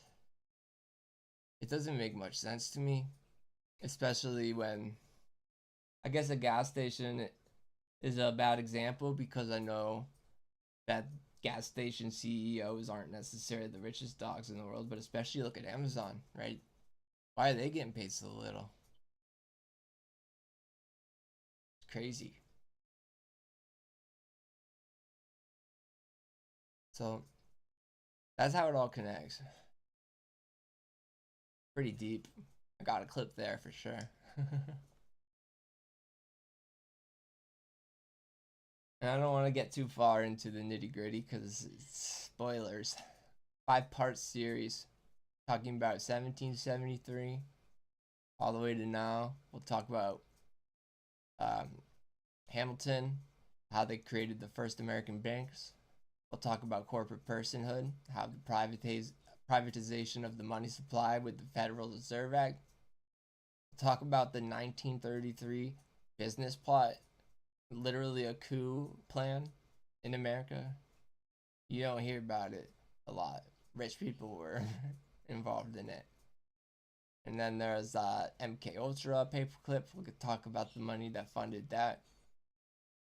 it doesn't make much sense to me, especially when, I guess a gas station is a bad example because I know that gas station CEOs aren't necessarily the richest dogs in the world, but especially look at Amazon, right? Why are they getting paid so little? It's crazy. So that's how it all connects. Pretty deep. I got a clip there for sure. And I don't want to get too far into the nitty gritty because it's spoilers. 5-part series talking about 1773 all the way to now. We'll talk about Hamilton, how they created the first American banks. We'll talk about corporate personhood, how the privatization of the money supply with the Federal Reserve Act. We'll talk about the 1933 business plot, literally a coup plan in America. You don't hear about it a lot. Rich people were involved in it. And then there's MK Ultra paperclip. We'll talk about the money that funded that.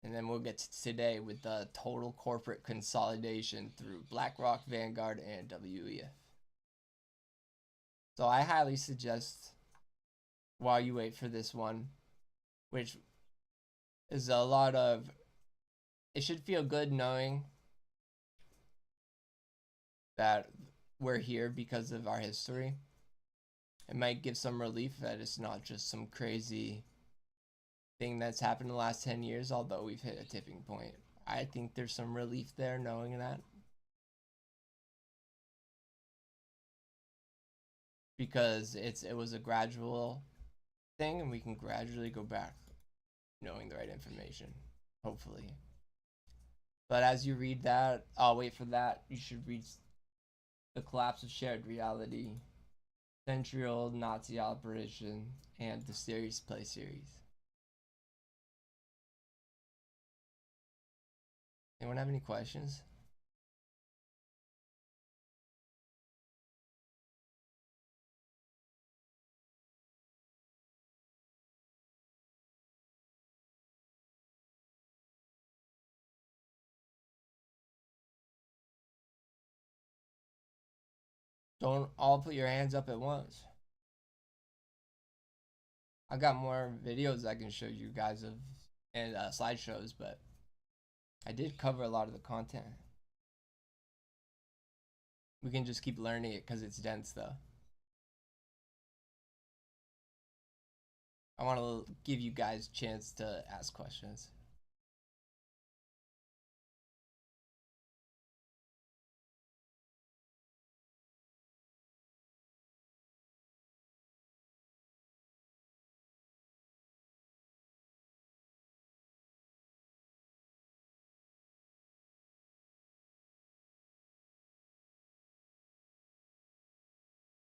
And then we'll get to today with the total corporate consolidation through BlackRock, Vanguard, and WEF. So I highly suggest, while you wait for this one, which is a lot of, it should feel good knowing that we're here because of our history. It might give some relief that it's not just some crazy thing that's happened in the last 10 years, although we've hit a tipping point. I think there's some relief there knowing that. Because it was a gradual thing, and we can gradually go back knowing the right information, hopefully. But as you read that, I'll wait for that. You should read The Collapse of Shared Reality, Century-Old Nazi Operation, and the Serious Play series. Anyone have any questions? Don't all put your hands up at once. I got more videos I can show you guys of and slideshows, but I did cover a lot of the content. We can just keep learning it because it's dense, though. I want to give you guys a chance to ask questions.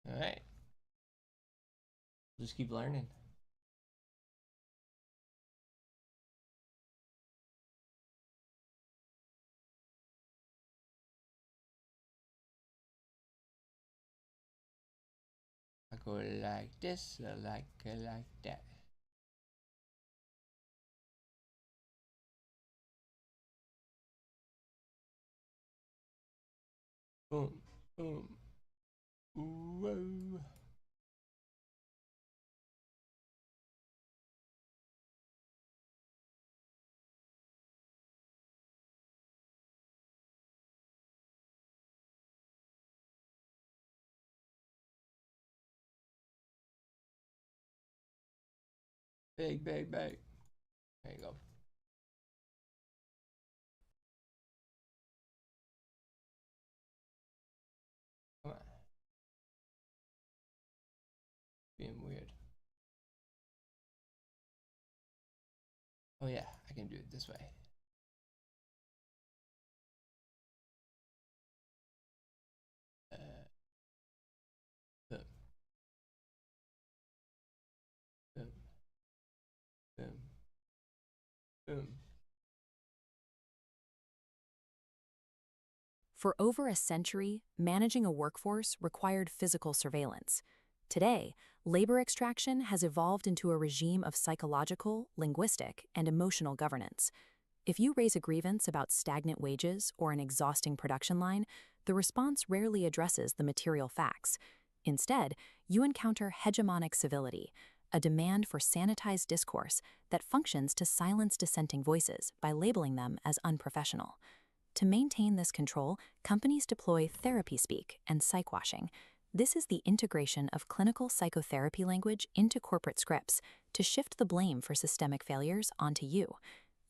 All right. Just keep learning. I go like this, like that. Boom, boom. Whoa. Big, big, big. There you go. Come on. Being weird. Oh yeah, I can do it this way. Boom. Boom. Boom. Boom. For over a century, managing a workforce required physical surveillance. Today, labor extraction has evolved into a regime of psychological, linguistic, and emotional governance. If you raise a grievance about stagnant wages or an exhausting production line, the response rarely addresses the material facts. Instead, you encounter hegemonic civility, a demand for sanitized discourse that functions to silence dissenting voices by labeling them as unprofessional. To maintain this control, companies deploy therapy speak and psychwashing. This is the integration of clinical psychotherapy language into corporate scripts to shift the blame for systemic failures onto you.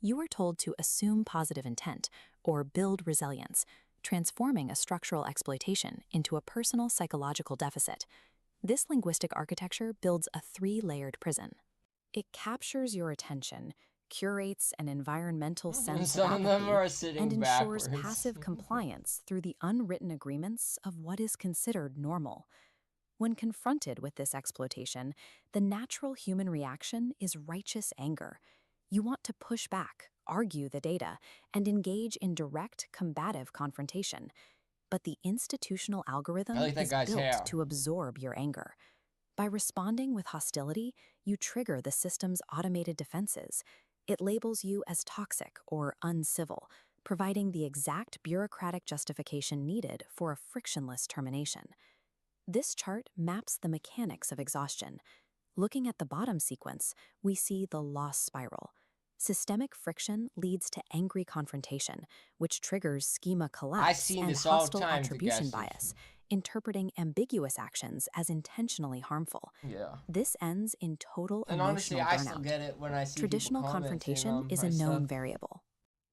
You are told to assume positive intent or build resilience, transforming a structural exploitation into a personal psychological deficit. This linguistic architecture builds a three-layered prison. It captures your attention, curates an environmental sense Some of of them are apathy, sitting and ensures backwards. passive compliance through the unwritten agreements of what is considered normal. When confronted with this exploitation, the natural human reaction is righteous anger. You want to push back, argue the data, and engage in direct, combative confrontation. But the institutional algorithm I like that is guy's built hair. to absorb your anger. By responding with hostility, you trigger the system's automated defenses. It labels you as toxic or uncivil, providing the exact bureaucratic justification needed for a frictionless termination. This chart maps the mechanics of exhaustion. Looking at the bottom sequence, we see the loss spiral. Systemic friction leads to angry confrontation, which triggers schema collapse and this all hostile time, attribution Tagashi. bias, interpreting ambiguous actions as intentionally harmful. Yeah. This ends in total And honestly, emotional I still burnout. get it when I see Traditional people commenting confrontation on is my a known stuff. variable.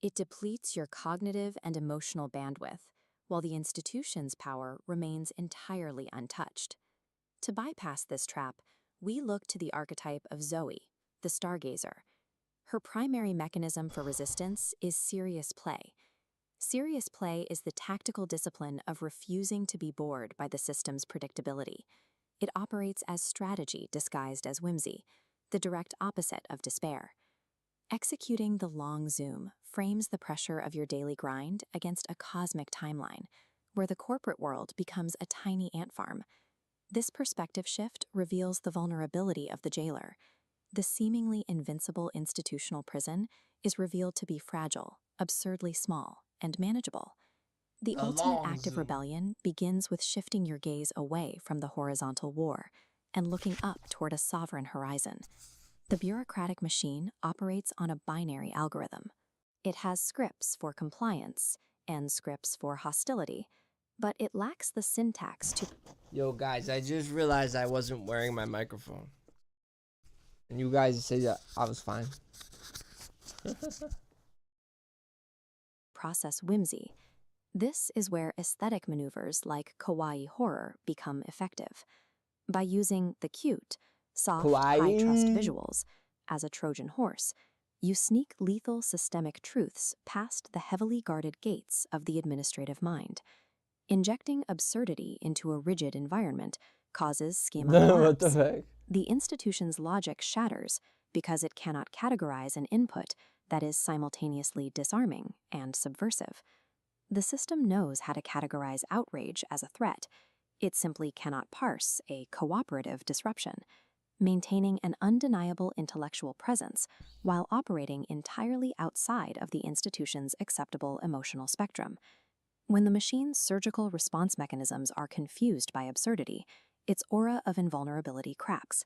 It depletes your cognitive and emotional bandwidth, while the institution's power remains entirely untouched. To bypass this trap, we look to the archetype of Zoe, the stargazer. Her primary mechanism for resistance is serious play. Serious play is the tactical discipline of refusing to be bored by the system's predictability. It operates as strategy disguised as whimsy, the direct opposite of despair. Executing the long zoom frames the pressure of your daily grind against a cosmic timeline, where the corporate world becomes a tiny ant farm. This perspective shift reveals the vulnerability of the jailer. The seemingly invincible institutional prison is revealed to be fragile, absurdly small, and manageable. The ultimate act of rebellion begins with shifting your gaze away from the horizontal war and looking up toward a sovereign horizon. The bureaucratic machine operates on a binary algorithm. It has scripts for compliance and scripts for hostility, but it lacks the syntax to... Yo, guys, I just realized I wasn't wearing my microphone. And you guys say that I was fine. process whimsy. This is where aesthetic maneuvers like kawaii horror become effective. By using the cute, soft, high-trust visuals as a Trojan horse, you sneak lethal systemic truths past the heavily guarded gates of the administrative mind. Injecting absurdity into a rigid environment causes schema collapse. What the heck? The institution's logic shatters because it cannot categorize an input that is simultaneously disarming and subversive. The system knows how to categorize outrage as a threat. It simply cannot parse a cooperative disruption, maintaining an undeniable intellectual presence while operating entirely outside of the institution's acceptable emotional spectrum. When the machine's surgical response mechanisms are confused by absurdity, its aura of invulnerability cracks.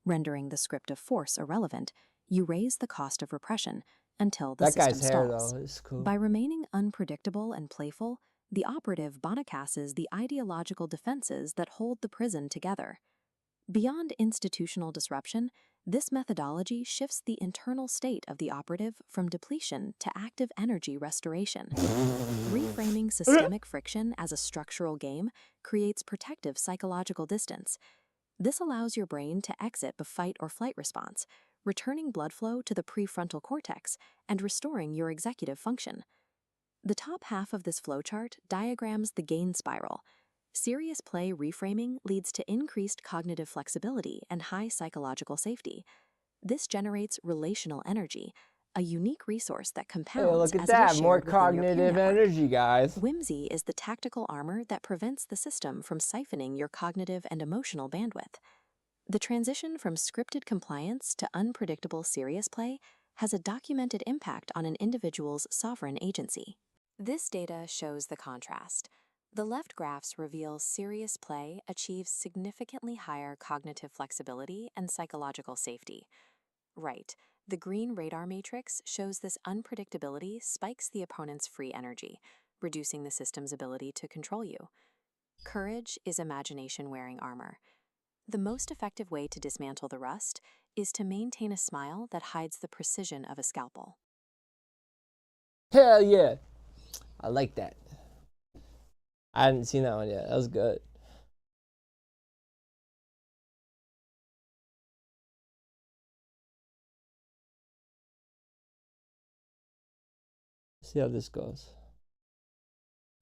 Rendering the script of force irrelevant, you raise the cost of repression until the system stalls. That guy's hair, though, is cool. By remaining unpredictable and playful, the operative bonacasses the ideological defenses that hold the prison together. Beyond institutional disruption, this methodology shifts the internal state of the operative from depletion to active energy restoration. Reframing systemic friction as a structural game creates protective psychological distance. This allows your brain to exit the fight or flight response, returning blood flow to the prefrontal cortex and restoring your executive function. The top half of this flowchart diagrams the gain spiral. Serious play reframing leads to increased cognitive flexibility and high psychological safety. This generates relational energy, a unique resource that compounds. Hey, look at as that, it is more shared within your peer cognitive network. energy, guys. Whimsy is the tactical armor that prevents the system from siphoning your cognitive and emotional bandwidth. The transition from scripted compliance to unpredictable serious play has a documented impact on an individual's sovereign agency. This data shows the contrast. The left graphs reveal serious play achieves significantly higher cognitive flexibility and psychological safety. Right, the green radar matrix shows this unpredictability spikes the opponent's free energy, reducing the system's ability to control you. Courage is imagination-wearing armor. The most effective way to dismantle the rust is to maintain a smile that hides the precision of a scalpel. Hell yeah. I like that. I hadn't seen that one yet. That was good. See how this goes.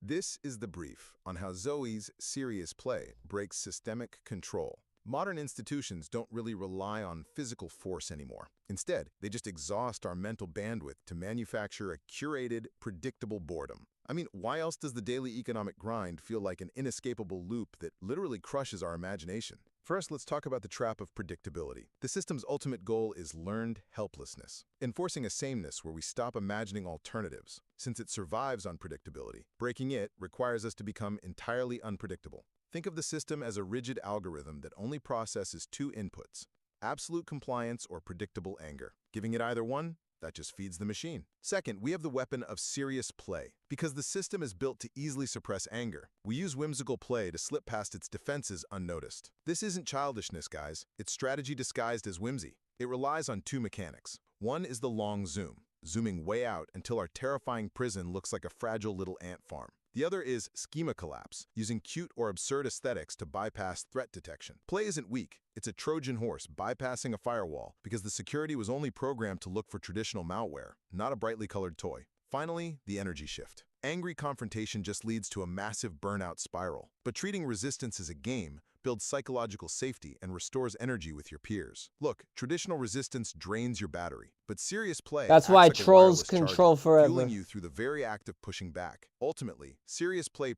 This is the brief on how Zoe's serious play breaks systemic control. Modern institutions don't really rely on physical force anymore. Instead, they just exhaust our mental bandwidth to manufacture a curated, predictable boredom. I mean, why else does the daily economic grind feel like an inescapable loop that literally crushes our imagination? First, let's talk about the trap of predictability. The system's ultimate goal is learned helplessness, enforcing a sameness where we stop imagining alternatives. Since it survives on predictability, breaking it requires us to become entirely unpredictable. Think of the system as a rigid algorithm that only processes two inputs: absolute compliance or predictable anger. Giving it either one, that just feeds the machine. Second, we have the weapon of serious play. Because the system is built to easily suppress anger, we use whimsical play to slip past its defenses unnoticed. This isn't childishness, guys. It's strategy disguised as whimsy. It relies on two mechanics. One is the long zoom, zooming way out until our terrifying prison looks like a fragile little ant farm. The other is schema collapse, using cute or absurd aesthetics to bypass threat detection. Play isn't weak. It's a Trojan horse bypassing a firewall because the security was only programmed to look for traditional malware, not a brightly colored toy. Finally, the energy shift. Angry confrontation just leads to a massive burnout spiral. But treating resistance as a game builds psychological safety and restores energy with your peers. Look, traditional resistance drains your battery, but serious play That's acts why like a trolls wireless control charger, forever. fueling you through the very act of pushing back. Ultimately, serious play.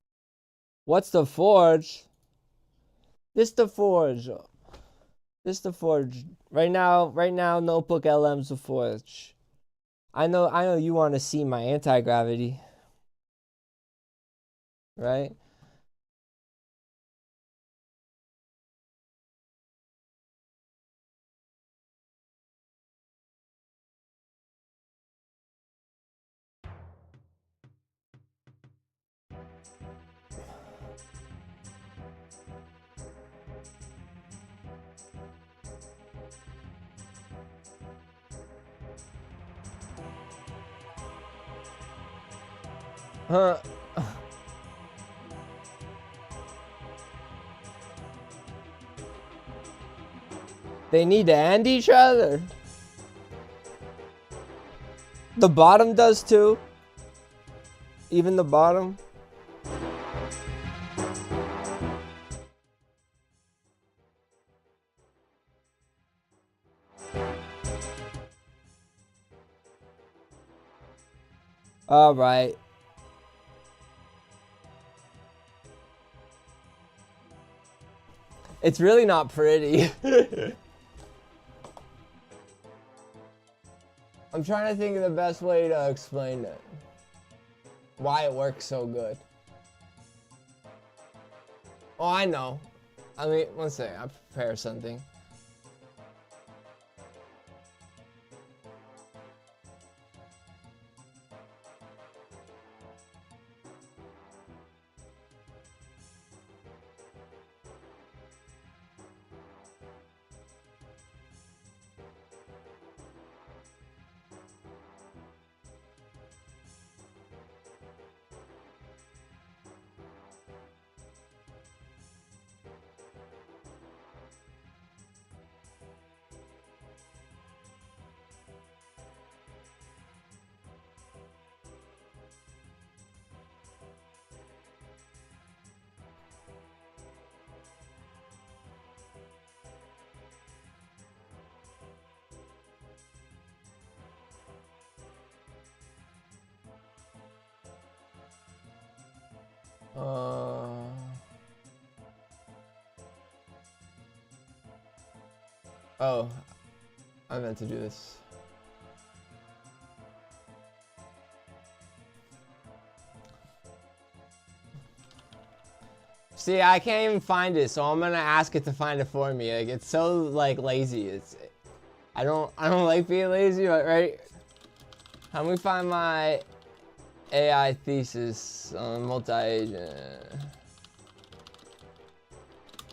What's the forge? This the forge. This the forge. Right now, Notebook LM's the forge. I know you want to see my anti-gravity. Right? Huh. They need to end each other. The bottom does too. Even the bottom. All right. It's really not pretty. I'm trying to think of the best way to explain it. Why it works so good. Oh, I know. I mean, one second. I prepare something. Oh, I meant to do this. See, I can't even find it, so I'm gonna ask it to find it for me. Like, it's so like lazy. I don't like being lazy, but right? How me find my AI thesis on multi-agent?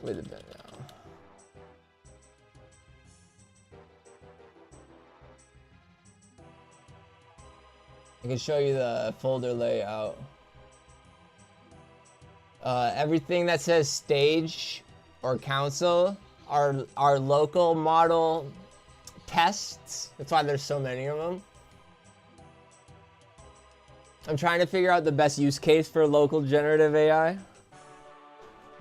Wait a minute now. I can show you the folder layout. Everything that says stage or council are local model tests. That's why there's so many of them. I'm trying to figure out the best use case for local generative AI,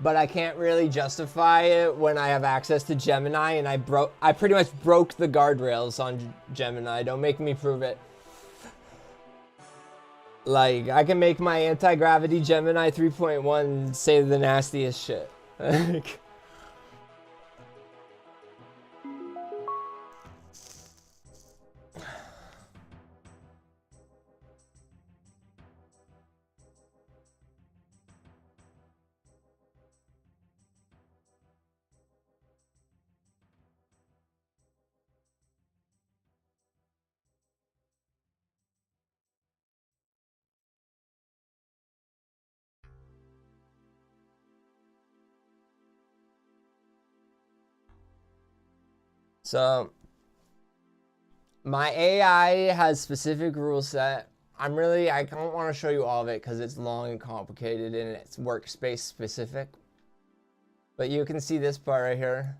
but I can't really justify it when I have access to Gemini, and I pretty much broke the guardrails on Gemini. Don't make me prove it. Like, I can make my anti-gravity Gemini 3.1 say the nastiest shit. So, my AI has specific rule set. I don't want to show you all of it because it's long and complicated and it's workspace specific. But you can see this part right here.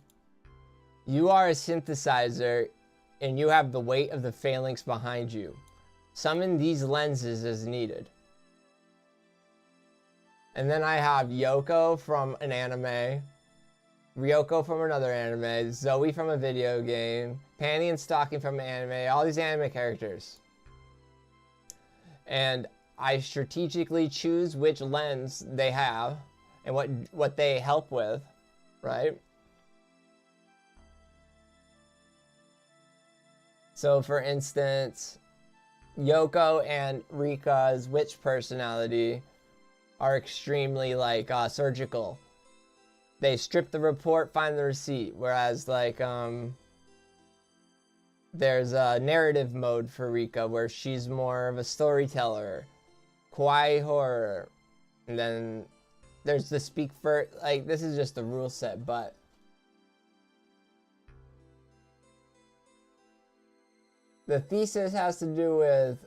You are a synthesizer and you have the weight of the phalanx behind you. Summon these lenses as needed. And then I have Yoko from an anime, Ryoko from another anime, Zoe from a video game, Panty and Stocking from an anime, all these anime characters. And I strategically choose which lens they have and what they help with, right? So for instance, Yoko and Rika's witch personality are extremely like surgical. They strip the report, find the receipt. Whereas like there's a narrative mode for Rika where she's more of a storyteller, kawaii horror, and then there's the speak for, like, this is just the rule set, but the thesis has to do with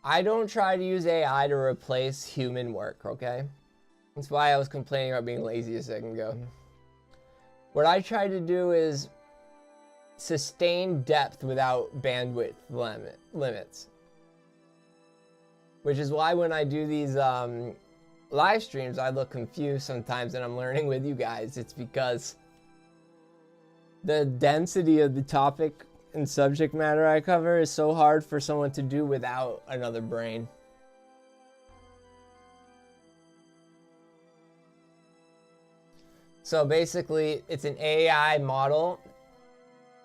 I don't try to use AI to replace human work, okay? That's why I was complaining about being lazy a second ago. What I try to do is sustain depth without bandwidth limits. Which is why when I do these live streams, I look confused sometimes and I'm learning with you guys. It's because the density of the topic and subject matter I cover is so hard for someone to do without another brain. So basically, it's an AI model.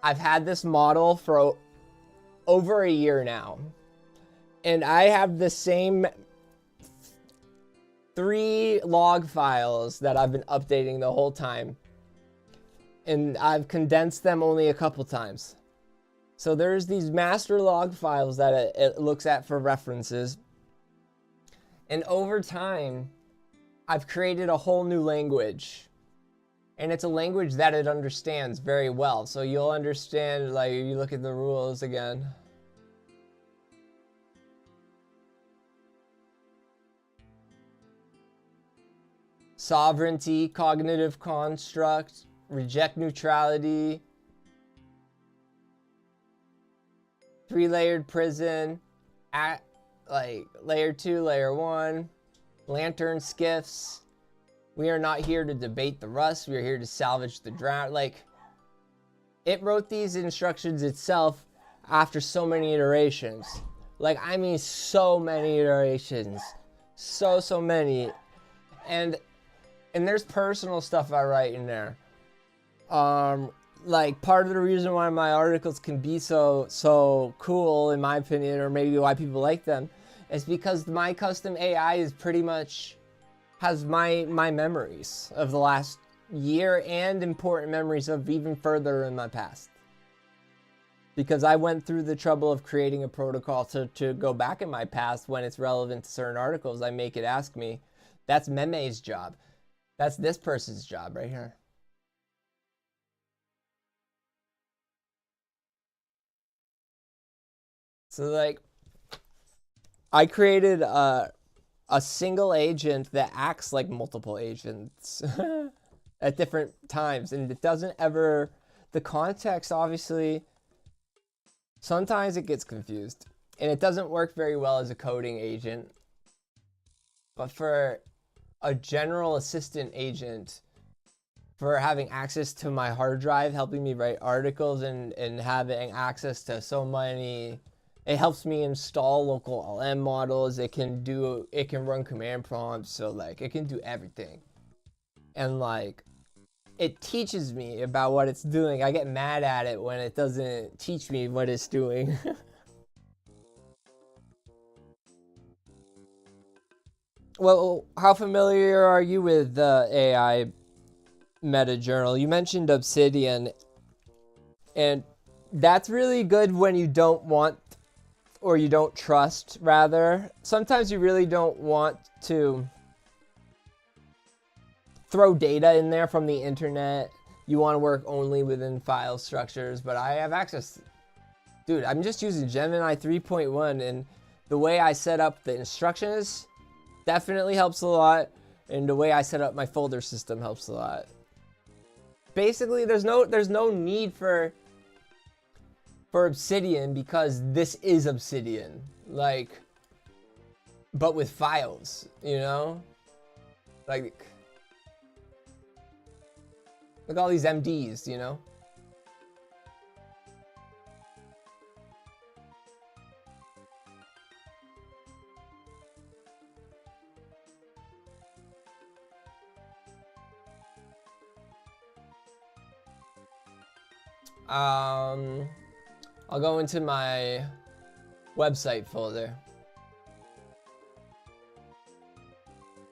I've had this model for over a year now. And I have the same 3 log files that I've been updating the whole time. And I've condensed them only a couple times. So there's these master log files that it looks at for references. And over time, I've created a whole new language. And it's a language that it understands very well. So you'll understand, like, you look at the rules again. Sovereignty, cognitive construct, reject neutrality, 3-layered prison, at like layer 2, layer 1, lantern skiffs. We are not here to debate the rust. We are here to salvage the drown. Like, it wrote these instructions itself after so many iterations. Like, I mean, so many iterations. So many. And there's personal stuff I write in there. Like, part of the reason why my articles can be so cool, in my opinion, or maybe why people like them, is because my custom AI is pretty much has my memories of the last year and important memories of even further in my past. Because I went through the trouble of creating a protocol to go back in my past when it's relevant to certain articles. I make it ask me. That's Meme's job. That's this person's job right here. So like, I created a single agent that acts like multiple agents at different times, and it doesn't ever, the context obviously, sometimes it gets confused, and it doesn't work very well as a coding agent. But for a general assistant agent, for having access to my hard drive, helping me write articles, and having access to so many, it helps me install local LM models. It can run command prompts, so like it can do everything. And like, it teaches me about what it's doing. I get mad at it when it doesn't teach me what it's doing. Well, how familiar are you with the AI meta journal? You mentioned Obsidian, and that's really good when you don't want, or you don't trust, rather. Sometimes you really don't want to throw data in there from the internet. You want to work only within file structures, but I have access. Dude, I'm just using Gemini 3.1, and the way I set up the instructions definitely helps a lot, and the way I set up my folder system helps a lot. Basically, there's no need for Obsidian, because this is Obsidian, like, but with files, you know? Like, look at all these MDs, you know? I'll go into my website folder,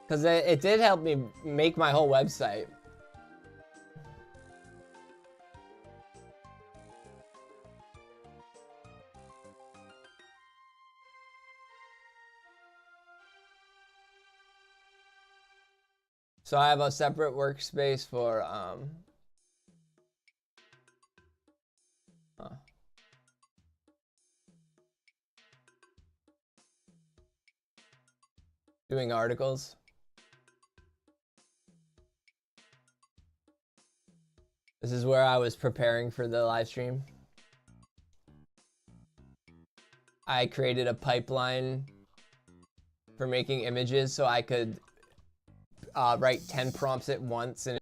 because it did help me make my whole website. So I have a separate workspace for doing articles. This is where I was preparing for the live stream. I created a pipeline for making images so I could write 10 prompts at once, and